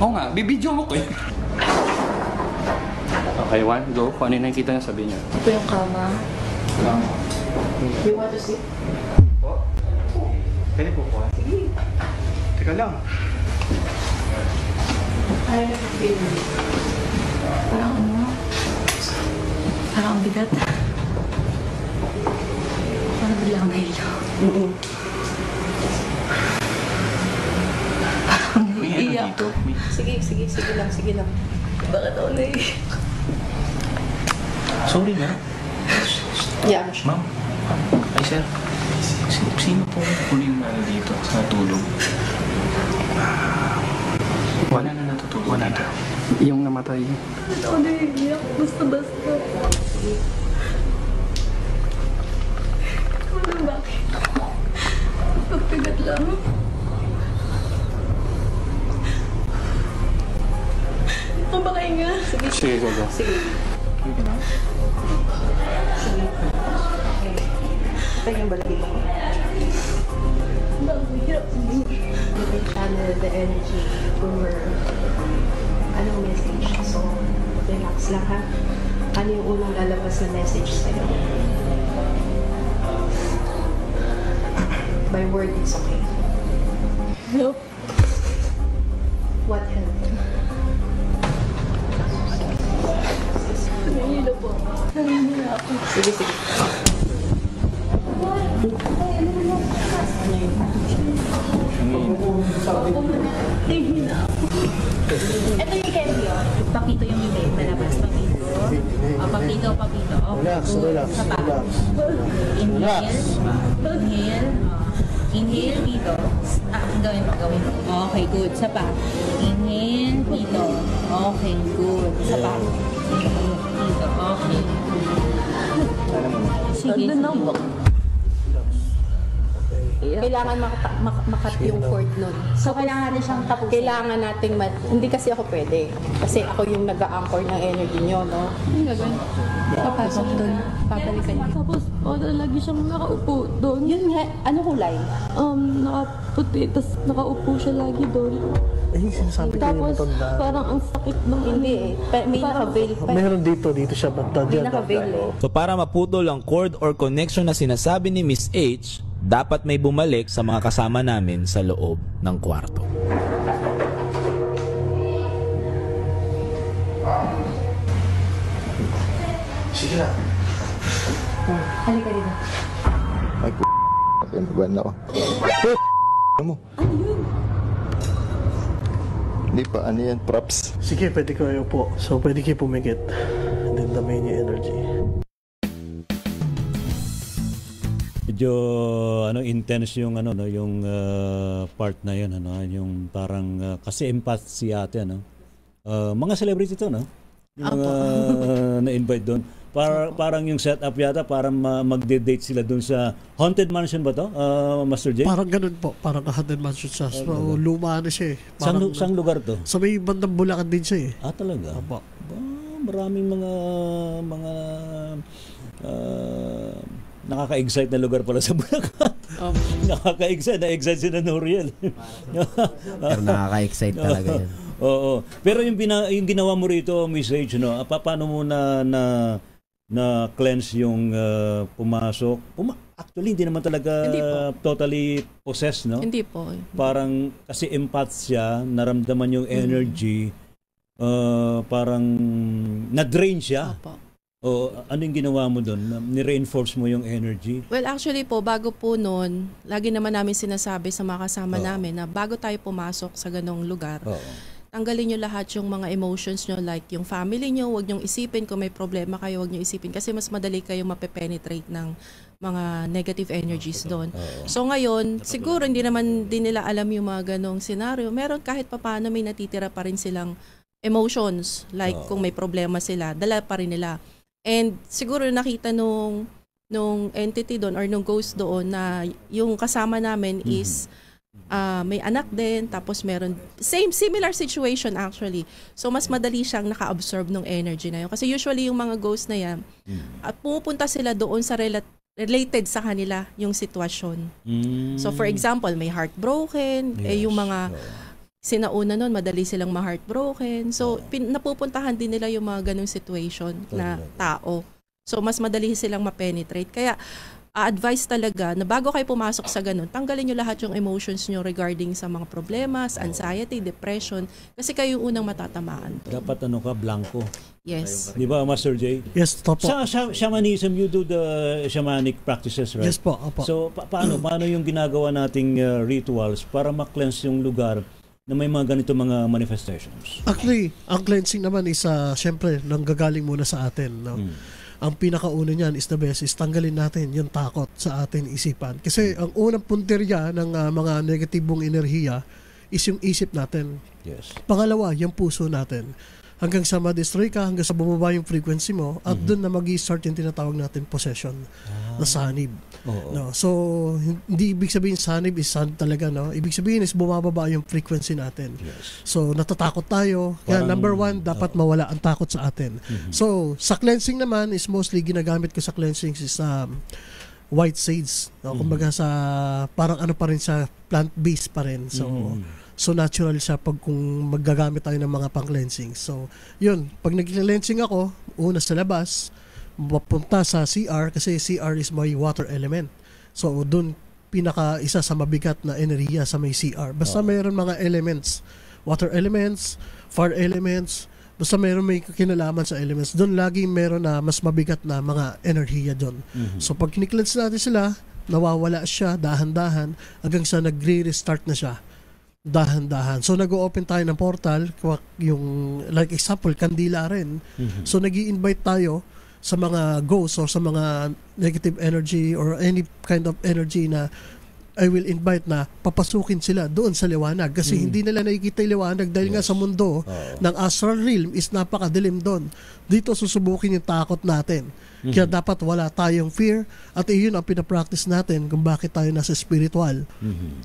Oo nga, bibidyo mo ko eh. Okay, one, go. Kung ano yung nakikita niya, sabihin niya. Ito yung kama. You want to see? Po? Pwede po po. Sige. Teka lang. Parang ano? Parang ang bigat. Parang biglang nahilo. Parang naiiyak ko. Sige lang. Bakit ako naiiyak? Sorry na. Yeah. Ma'am. Ay, sir. Sino po huling dito sa tulog? Wala na natutulog. Wala na. Yung namatay. Ako naiiyak. Basta-basta. Ano bakit? Pagpigat lang. Ako ba kayo nga? Sige, go. Sige. Sige na. Sige. Ito yung balagay ko. You can channel the energy over anong message. So, relax lang ha. Ano yung unang lalabas na message sa'yo? By word, it's okay. Help. What help? Nahihilo po. Nahihilo ako. Sige, sige. Nahihilo ako. Ito yung candy, oh. Pakito yung hindi. Malabas, pakito. Pakito. Okay. Relax. Isa pa. Inhale. Inhale, dito. Gawin mo. Okay, good. Isa pa. Inhale, dito. Okay, good. Isa pa. Dito. Okay. Sige. Kailangan makat yung chord nun. So, kailangan natin siyang tapusin. Kailangan nating hindi kasi ako pwede. Kasi ako yung nag-a-anchor ng energy nyo, no? Ano gagawin? Papasok doon. Babalikan niyo. Tapos, lagi siyang nakaupo doon. Yun nga. Ano kulay? Nakaputi. Tapos nakaupo siya lagi doon. Ay, sinasabi ko yung Tapos, matanda. parang ang sakit ng Hindi eh. May naka-veil pa. Meron dito siya banda. May naka-veil eh. So para maputol ang cord or connection na sinasabi ni Miss H, dapat may bumalik sa mga kasama namin sa loob ng kwarto. Sige na. Halika dito. Ay, nababan ako. Ano mo? Ano yun? Hindi pa, ano yan, props. Sige, pwede kayo po. So, pwede kayo pumikit. And then damay niya energy. Medyo intense yung yung part na yun, yung parang kasi empath si ate, mga celebrity to, no? Yung mga na-invite doon. Parang yung setup yata parang magde-date sila doon sa Haunted Mansion ba to? Master J? Parang ganun po, parang Haunted Mansion siya. So, luma na siya eh. Saan lugar to? Sa may bandang Bulacan din siya eh. Ah, talaga? Opo. Maraming mga nakaka-excite na lugar pala sa Bulacan. Nakaka-excite. Na-excite si Noriel. Pero nakaka-excite talaga yan. Oo. Pero yung ginawa mo rito, Miss H, paano mo na cleanse yung pumasok? Actually, hindi naman talaga totally possessed, no? Hindi po. Parang kasi empath siya, naramdaman yung energy, parang na-drain siya. Opo. O ano yung ginawa mo doon? Ni-reinforce mo yung energy? Well, actually po, bago po noon, lagi naman namin sinasabi sa mga kasama namin na bago tayo pumasok sa ganong lugar, tanggalin nyo lahat yung mga emotions nyo, like yung family nyo, huwag nyo isipin. Kung may problema kayo, huwag nyo isipin. Kasi mas madali kayo mapepenetrate ng mga negative energies doon. So ngayon, siguro hindi naman din nila alam yung mga ganong scenario. Meron kahit papaano may natitira pa rin silang emotions. Like kung may problema sila, dala pa rin nila. And siguro nakita nung entity doon or nung ghost doon na yung kasama namin is may anak din, tapos meron similar situation actually. So mas madali siyang naka-absorb ng energy na yun. Kasi usually yung mga ghost na yan, at pumupunta sila doon sa related sa kanila yung sitwasyon. So for example, may heartbroken, yung mga sinauna nun, madali silang ma-heartbroken. So, napupuntahan din nila yung mga ganung situation na tao. So, mas madali silang ma-penetrate. Kaya, advice talaga na bago kayo pumasok sa ganun, tanggalin nyo lahat yung emotions nyo regarding sa mga problemas, anxiety, depression, kasi kayo yung unang matatamaan. Dapat blanco. Yes. Di ba, Master J? Yes, topo. Sa shamanism, you do the shamanic practices, right? Yes po, opo. So, paano yung ginagawa nating rituals para ma-cleanse yung lugar na may mga ganito mga manifestations? Actually, ang cleansing naman is syempre nanggagaling muna sa atin, no? ang pinakauna niyan is the best is tanggalin natin yung takot sa ating isipan. Kasi ang unang punteriya ng mga negatibong enerhiya is yung isip natin. Yes. Pangalawa, yung puso natin. Hanggang sa ma-destroy ka, hanggang sa bumaba yung frequency mo, at doon na mag-i-start yung tinatawag natin possession, na sanib. No? So, hindi ibig sabihin sanib is sanib talaga. No? Ibig sabihin is bumababa yung frequency natin. Yes. So, natatakot tayo. Kaya number one, dapat mawala ang takot sa atin. So, sa cleansing naman is mostly ginagamit ko sa cleansing is white sage. No? Kumbaga sa, parang ano pa rin sa plant-based pa rin. So natural siya pag kung maggagamit tayo ng mga pang-cleansing. So, yun. Pag nag-cleansing ako, una sa labas, mapunta sa CR kasi CR is my water element. So, dun isa sa mabigat na enerhiya sa may CR. Basta mayroon mga elements, water elements, fire elements, basta mayroon may kinalaman sa elements, dun lagi mayroon na mas mabigat na mga enerhiya dun. So, pag kini-cleanse natin sila, nawawala siya dahan-dahan hanggang sa nagre-restart na siya. Dahan-dahan. So, nag-o-open tayo ng portal, yung, like example, kandila rin. So, nag-i-invite tayo sa mga ghosts or sa mga negative energy or any kind of energy na I will invite na papasukin sila doon sa liwanag. Kasi hindi nila nakikita yung liwanag dahil nga sa mundo ng astral realm is napakadilim doon. Dito susubukin yung takot natin. Kaya dapat wala tayong fear at iyon ang pinapractice natin kung bakit tayo nasa spiritual.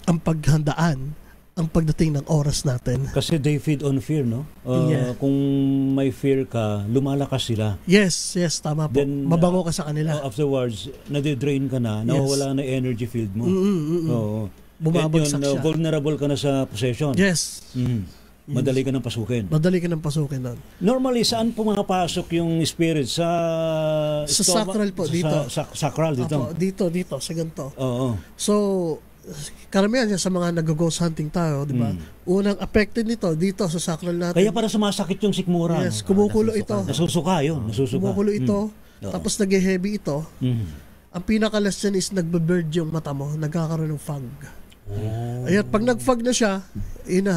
Ang paghandaan ang pagdating ng oras natin. Kasi they feed on fear, no? Kung may fear ka, lumalakas sila. Yes, tama po. Then, mabango ka sa kanila. Afterwards, nade-drain ka na, nawawala na energy field mo. Bumabagsak siya. Vulnerable ka na sa possession. Yes. Madali ka nang pasukin. Madali ka nang pasukin nun. Normally, saan pumapasok yung spirit? Sa sacral po, dito. Sa sacral, dito? Dito, sa ganito. So, karamihan yan sa mga nag-ghost hunting tayo, di ba? Unang affected nito dito sa sacral natin. Kaya para sumasakit yung sikmura. Yes, kumukulo ito. Nasusuka yun. Kumukulo ito, tapos nag-heavy ito. Ang pinakalas dyan is nagbe-bird yung mata mo, nagkakaroon ng fog. Ayan, pag nag-fog na siya,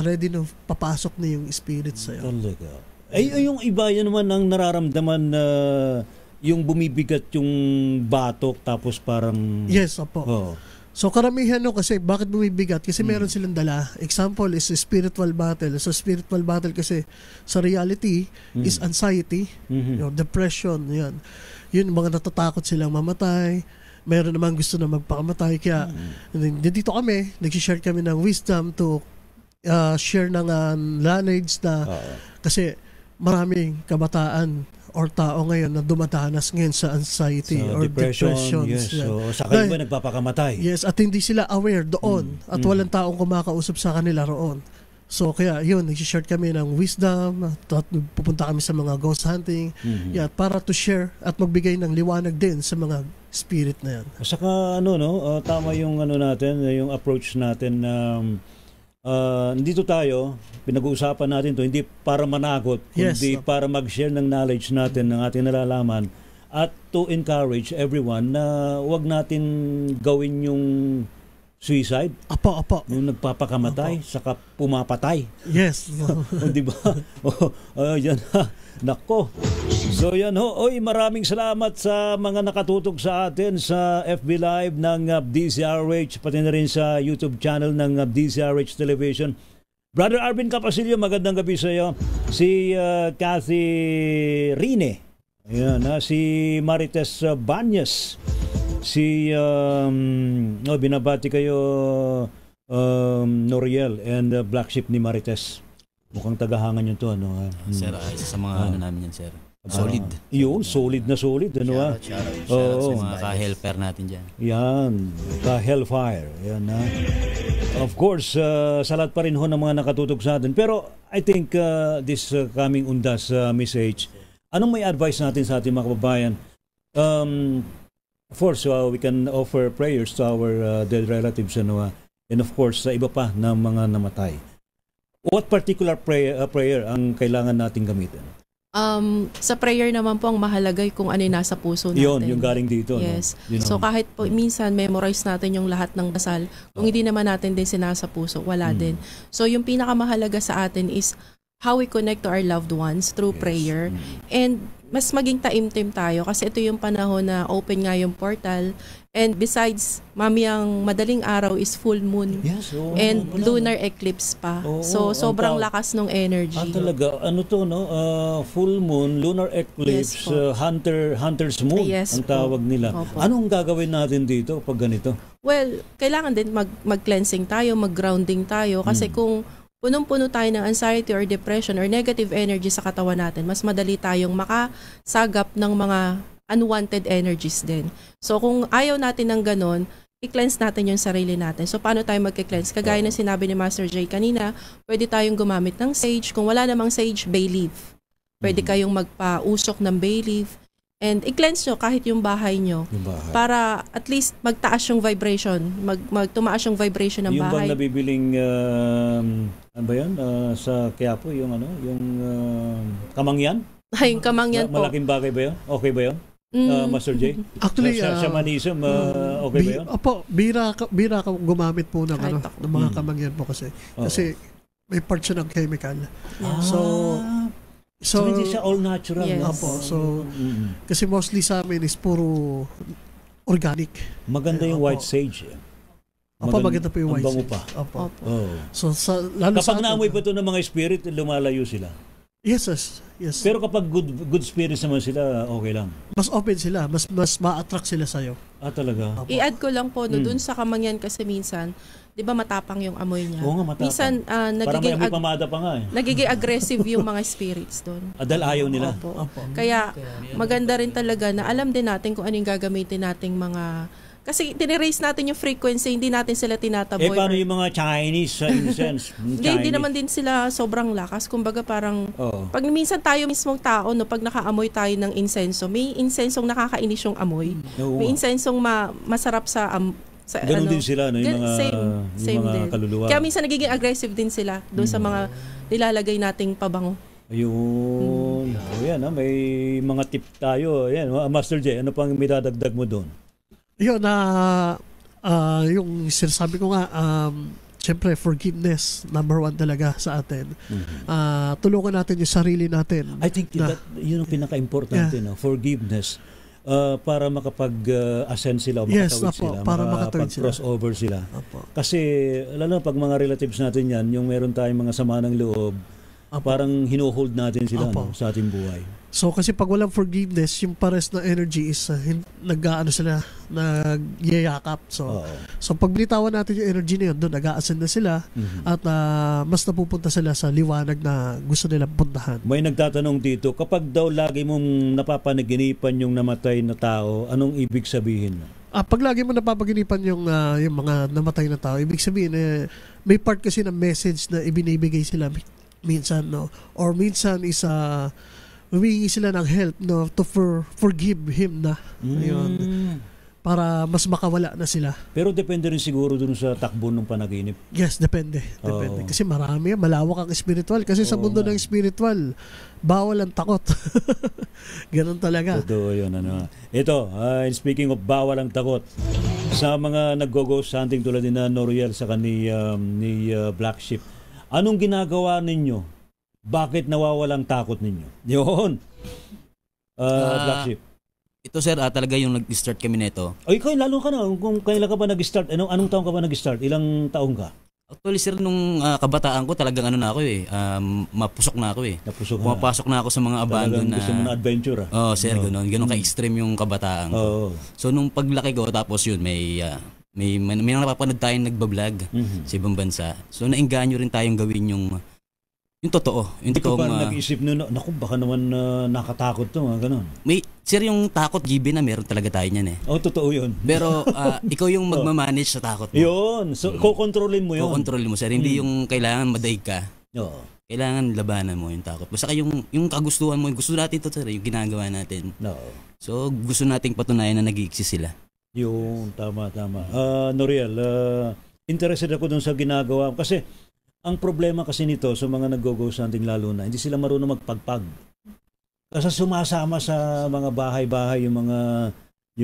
ready na papasok na yung spirit sa'yo. Talaga. Yung iba yan naman ang nararamdaman na yung bumibigat yung batok tapos parang... Yes, opo. So karamihan kasi bakit bumibigat? Kasi meron silang dala. Example is spiritual battle. So spiritual battle kasi sa reality is anxiety, depression, yan. Yun, mga natatakot silang mamatay. Meron naman gusto na magpakamatay. Kaya dito kami, nag-share kami ng wisdom to share ng knowledge na kasi maraming kabataan or tao ngayon na dumadanas ngayon sa anxiety or depression. Yes. So, sa kayo ba nagpapakamatay? Yes, at hindi sila aware doon at walang taong kumakausap sa kanila roon. So, kaya yun, nag-share kami ng wisdom at pupunta kami sa mga ghost hunting para to share at magbigay ng liwanag din sa mga spirit na yan. Saka tama yung natin, yung approach natin na dito tayo, pinag-uusapan natin to hindi para managot, kundi para mag-share ng knowledge natin, ng ating nalalaman at to encourage everyone na wag natin gawin yung suicide. Apo. Yung nagpapakamatay, saka pumapatay. Yes. Di ba? Yan. Nako. So yan ho. Maraming salamat sa mga nakatutok sa atin sa FB Live ng DZRH, pati na rin sa YouTube channel ng DZRH Television. Brother Arvin Capasilio, magandang gabi sa iyo. Si Cathy Rine. Ayan, si Marites Banyas. Si binabati kayo Noriel and Black Sheep ni Marites. Mukhang tagahangan yun to, Sir, isa sa mga namin yan, sir. Solid. Yun, solid na solid. Shout out sa mga ka-helper natin dyan. Yan, ka-hellfire. Yan, Of course, sa lahat pa rin ho ng mga nakatutok sa atin. Pero I think this coming undas, Miss H, anong may advice natin sa ating mga kababayan? Of course, we can offer prayers to our dead relatives, and of course, sa iba pa na mga namatay. What particular prayer ang kailangan nating gamitin? Sa prayer naman po ang mahalaga kung ano yung nasa puso natin. Yung galing dito. Yes. So kahit po minsan memorize natin yung lahat ng dasal, kung hindi naman natin din sinasa puso, wala din. So yung pinakamahalaga sa atin is how we connect to our loved ones through prayer. And mas maging taimtim tayo kasi ito yung panahon na open nga yung portal. And besides, mamayang madaling araw is full moon. Yes, and lunar eclipse pa. So sobrang lakas ng energy. Talaga, ano to, no? Full moon, lunar eclipse, hunter's moon ang tawag nila. Anong gagawin natin dito pag ganito? Well, kailangan din mag-cleansing tayo, mag-grounding tayo kasi kung punong-puno tayo ng anxiety or depression or negative energy sa katawan natin, mas madali tayong makasagap ng mga unwanted energies din. So kung ayaw natin ng ganon, i-cleanse natin yung sarili natin. So paano tayo mag-cleanse? Kagaya ng sinabi ni Master Jay kanina, pwede tayong gumamit ng sage. Kung wala namang sage, bay leaf. Pwede kayong magpa-usok ng bay leaf. And i-cleanse nyo kahit yung bahay nyo. Para at least magtaas yung vibration. Magtumaas yung vibration ng yung bahay. Yung bang nabibiling, ano ba yan? Sa Quiapo, yung kamangyan? Ay, yung kamangyan po. Malaking bagay ba yun? Okay ba yun? Master J? Actually, shamanism, okay ba yun? Opo, bira ka gumamit po ng, ng mga kamangyan po kasi. Kasi may part siya ng chemical. So hindi siya all natural. Yes. Opo, so kasi mostly sa amin is puro organic. Maganda yung white sage. Maganda po yung white sage. Pa. Opo. So lalo kapag naamoy pa ito ng mga spirit, lumalayo sila. Yes. Pero kapag good spirits naman sila, okay lang. Mas open sila, mas ma-attract sila sa'yo. Talaga? I-add ko lang po, dun sa kamangyan kasi minsan, di ba matapang yung amoy niya? Oo nga, matapang. Minsan, parang may amoy pamada pa nga nagiging aggressive yung mga spirits doon. Dahil ayaw nila. Opo. Kaya, maganda rin talaga na alam din natin kung anong gagamitin nating mga... Kasi tiniraise natin yung frequency, hindi natin sila tinataboy. Paano yung mga Chinese incense? Hindi naman din sila sobrang lakas. Kumbaga parang, pag minsan tayo mismong tao, no, pag nakaamoy tayo ng insenso, may insensong nakakainis yung amoy. May insensong masarap sa ganun din sila, no? Yung mga, same mga din. kaluluwa. Kaya minsan nagiging aggressive din sila doon sa mga nilalagay nating pabango. Ayun. Yan, may mga tip tayo. Yan, Master J, ano pang midadagdag mo doon? Yun, yung sinasabi ko nga, siyempre, forgiveness, number one talaga sa atin. Tulungan natin yung sarili natin. I think yun ang pinaka-importante, no? Forgiveness. Para makapag-ascend sila o makatawid sila, para makapag-crossover sila. Kasi, lalo pag mga relatives natin yan, yung meron tayong mga sama ng loob, parang hinuhold natin sila sa ating buhay. So kasi pag walang forgiveness, yung pares na energy is sila, nagyayakap. So pag binitawan natin yung energy na yun, doon nag-a-ascend na sila at mas napupunta sila sa liwanag na gusto nilang puntahan. May nagtatanong dito, kapag daw lagi mong napapanaginipan yung namatay na tao, anong ibig sabihin? Pag lagi mo napapaginipan yung mga namatay na tao, ibig sabihin may part kasi ng message na ibinibigay sila minsan, no? Or minsan is humingi sila ng help, no, to forgive him na. Ayun. Para mas makawala na sila. Pero depende rin siguro dun sa takbo ng panaginip. Yes, depende. Kasi marami, malawak ang spiritual. Kasi sa mundo ng spiritual, bawal ang takot. Ganon talaga. Totoo yun. Ito, speaking of bawal ang takot, sa mga nag-ghost hunting tulad ni Noriel sa ni Black Sheep, anong ginagawa ninyo? Bakit nawawalang takot ninyo? Yun. Black Sheep. Ito sir, talaga yung nag-start kami nito. Ay, lalo ka na. Kung kailan ka ba nag-start? Anong taong ka ba nag-start? Ilang taong ka? Actually sir, nung kabataan ko talagang mapusok na ako Pumapasok na ako sa mga abandon na... Gusto mo na adventure sir, ganun ka-extreme yung kabataan ko. So nung paglaki ko, tapos yun, may napapanood tayong nagbablog sa ibang bansa. So nainganyo rin tayong gawin yung totoo. Hindi ko parang nag-isip naku, baka naman nakatakot to, ganun. Sir, yung takot, given na meron talaga tayo niyan totoo yun. Pero ikaw yung magmamanage sa takot mo. Yun. So, kukontrolin mo yun. Kukontrolin mo, sir. Hindi yung kailangan madaig ka. Kailangan labanan mo yung takot. Basta yung kagustuhan mo, gusto natin ito, sir, yung ginagawa natin. So, gusto nating patunayan na nag-i-exist sila. Yung tama. Noriel, interested ako dun sa ginagawa. Kasi, ang problema kasi nito sa mga nag-ghost hunting lalo na, hindi sila marunong magpagpag. Kasi sumasama sa mga bahay-bahay yung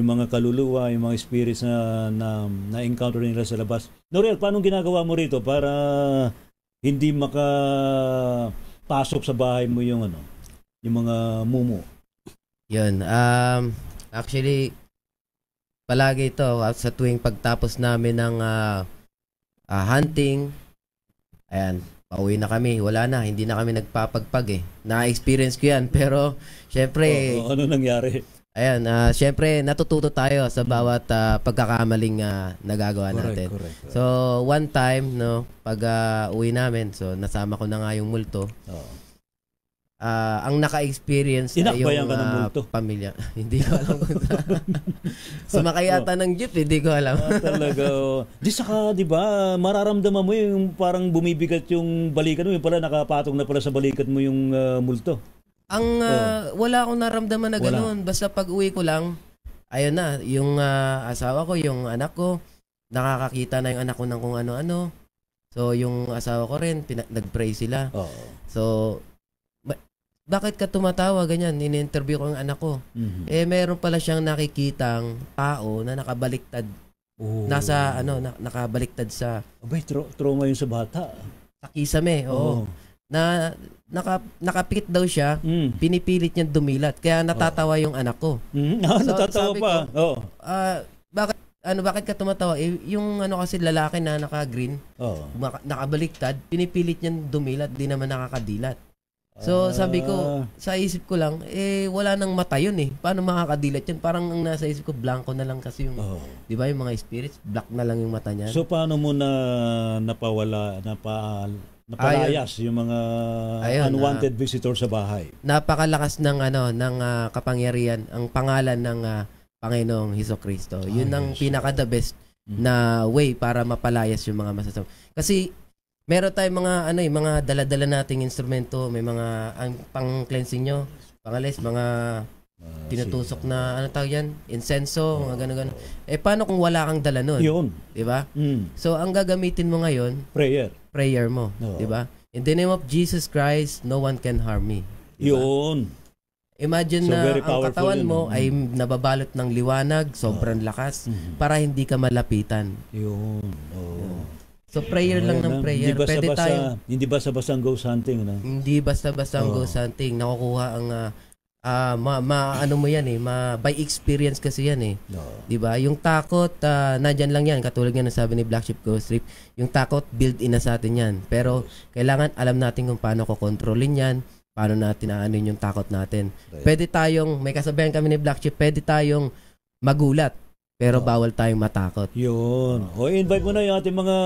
mga kaluluwa, yung mga spirits na encounter nila sa labas. Noriel, paano ginagawa mo rito para hindi makapasok sa bahay mo yung mga mumu? Yun. Actually, palagi ito sa tuwing pagtapos namin ng hunting, ayan, pauwi na kami. Wala na, hindi na kami nagpapagpag eh. Na-experience ko yan, pero syempre... ano nangyari? Ayan, syempre natututo tayo sa bawat pagkakamaling nagagawa natin. Correct. So, one time, no, pag uwi namin, so nasama ko na nga yung multo. Ang naka-experience ay yung pamilya. Hindi ko alam kung sumakay yata ng jeep, hindi ko alam. Talaga. Di saka, di ba, mararamdaman mo yung parang bumibigat yung balikat mo, yung pala nakapatong na pala sa balikat mo yung multo. Wala akong naramdaman na gano'n. Basta pag uwi ko lang, ayun na, yung asawa ko, yung anak ko, nakakakita na yung anak ko ng kung ano-ano. So, yung asawa ko rin, nag-pray sila. So, bakit ka tumatawa ganyan? Ini-interview ko ang anak ko. Meron pala siyang nakikitang tao na nakabaliktad. Nasa, nakabaliktad sa... Abay, trauma yun sa bata. Sa kisame, oo. Na nakapikit daw siya, pinipilit niya dumilat. Kaya natatawa yung anak ko. Natatawa pa. Bakit ka tumatawa? Yung kasi lalaki na naka-green, nakabaliktad, pinipilit niya dumilat, di naman nakakadilat. So sabi ko, sa isip ko lang, wala nang mata yun eh. Paano makakadilat yun? Parang ang nasa isip ko, blanco na lang kasi yung, di ba yung mga spirits, black na lang yung mata niya. So paano mo na napalayas yung mga unwanted visitor sa bahay? Napakalakas ng kapangyarihan ang pangalan ng Panginoong Hesukristo. Yun ang pinaka the best na way para mapalayas yung mga masasama. Kasi meron tayong mga dala-dala nating instrumento, may mga ang pang-cleansing nyo, pangalis, mga tinutusok na insenso, mga gano'n. Paano kung wala kang dala nun? Yun. Diba? So ang gagamitin mo ngayon, prayer mo, di ba? In the name of Jesus Christ, no one can harm me. Diba? Yun. Imagine na ang katawan mo ay nababalot ng liwanag, sobrang lakas, para hindi ka malapitan. Yun. So prayer lang ng prayer. Hindi basta-basta ang ghost hunting, no? Hindi basta-basta ang ghost hunting. Nakukuha ang by experience kasi yan eh. 'Di ba? Yung takot nandiyan lang yan, katulad ng sabi ni Black Sheep Ghost Trip. Yung takot built-in na sa atin yan. Pero kailangan alam natin kung paano ko kontrolin yan, paano natin aanuin yung takot natin. Pwede tayong, may kasabihan kami ni Black Sheep, pwede tayong magulat, pero bawal tayong matakot. Yun. Invite mo na yung ating mga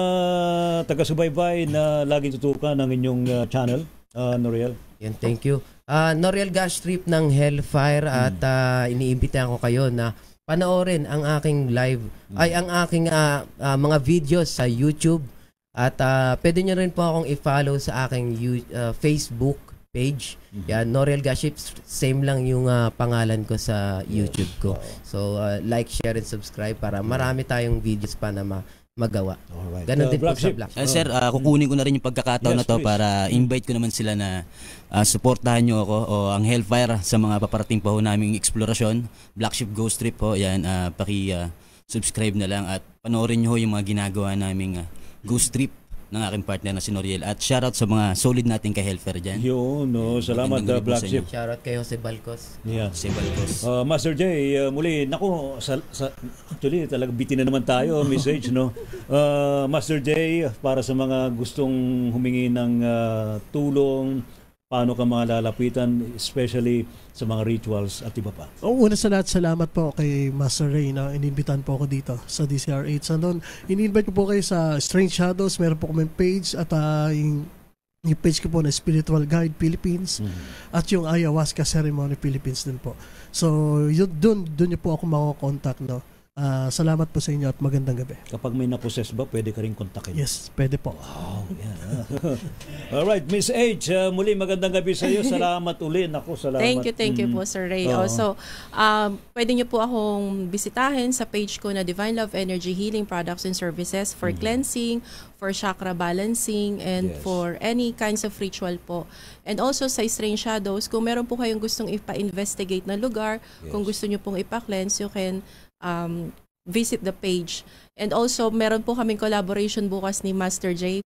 taga-subaybay na laging tutukan ng inyong channel, Noriel. Yan, thank you. Noriel Gash Trip ng Hellfire at iniimbitahan ko kayo na panoorin ang aking live, ang aking mga videos sa YouTube at pwede nyo rin po akong i-follow sa aking Facebook page. Yan, Noriel Gash Trip, same lang yung pangalan ko sa YouTube ko. So, like, share, and subscribe para marami tayong videos pa na magawa. Ganon din po sa Black Sheep. Sir, kukunin ko na rin yung pagkakataon na to para invite ko naman sila na suportahan nyo ako o ang Hellfire sa mga paparating pa ho naming eksplorasyon. Black Sheep Ghost Trip ho, yan, subscribe na lang at panoorin nyo ho yung mga ginagawa naming Ghost Trip ng aking partner na si Noriel. At shoutout sa mga solid nating kay Hellfire dyan. Yun, salamat Black Sheep. Shoutout kay Jose Balcos. Yeah. Jose Balcos. Master J, muli, actually talaga bitin na naman tayo, message, no? Master J, para sa mga gustong humingi ng tulong, paano ka mga lalapitan, especially sa mga rituals at iba pa? Una sa lahat, salamat po kay Master Ray na inimbitan po ako dito sa DCR8. So, ini-invite ko po kayo sa Strange Shadows. Meron po kami page at yung page ko po na Spiritual Guide Philippines at yung Ayahuasca Ceremony Philippines din po. So, doon niyo po ako makakontakt, no? Salamat po sa inyo at magandang gabi. Kapag may naposes ba, pwede ka rin kontakin? Yes, pwede po. Wow, yeah. Alright, Miss H, muli magandang gabi sa iyo. Salamat uli. Naku, salamat. Thank you po, Sir Ray. Also, pwede niyo po akong bisitahin sa page ko na Divine Love Energy Healing Products and Services for cleansing, for chakra balancing, and for any kinds of ritual po. And also sa Strange Shadows, kung meron po kayong gustong ipa-investigate na lugar, kung gusto niyo pong ipa-cleanse, you can visit the page. And also, meron po kaming collaboration bukas ni Master J.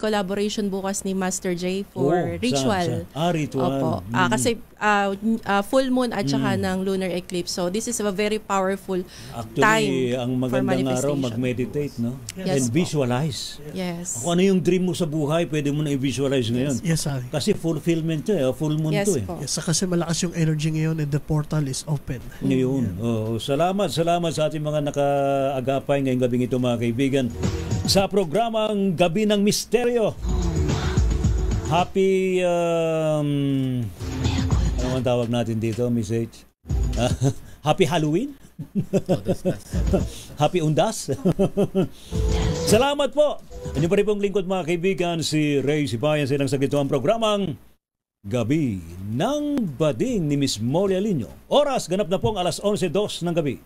collaboration bukas ni Master J for ritual. Ritual. Opo. Kasi full moon at saka ng lunar eclipse. So this is a very powerful time ang for magandang araw manifestation. mag-meditate, no? Yes, And visualize. Yes. Kung ano yung dream mo sa buhay, pwede mo na i-visualize ngayon. Yes, sir. Kasi fulfillment to full moon Yes, to eh. po. Yes, kasi malakas yung energy ngayon and the portal is open. Ngayon. Salamat sa ating mga nakaagapay ngayong gabing ito, mga kaibigan. Sa programang Gabi ng Misteryo. Happy ano ang tawag natin dito, Miss H? Happy Halloween? Happy Undas? Salamat po. Ano pa rin pong lingkod, mga kaibigan, si Ray Sibayan silang sa gitawang programang Gabi ng Bading ni Miss Moria Lino. Oras ganap na pong 11:02 ng gabi.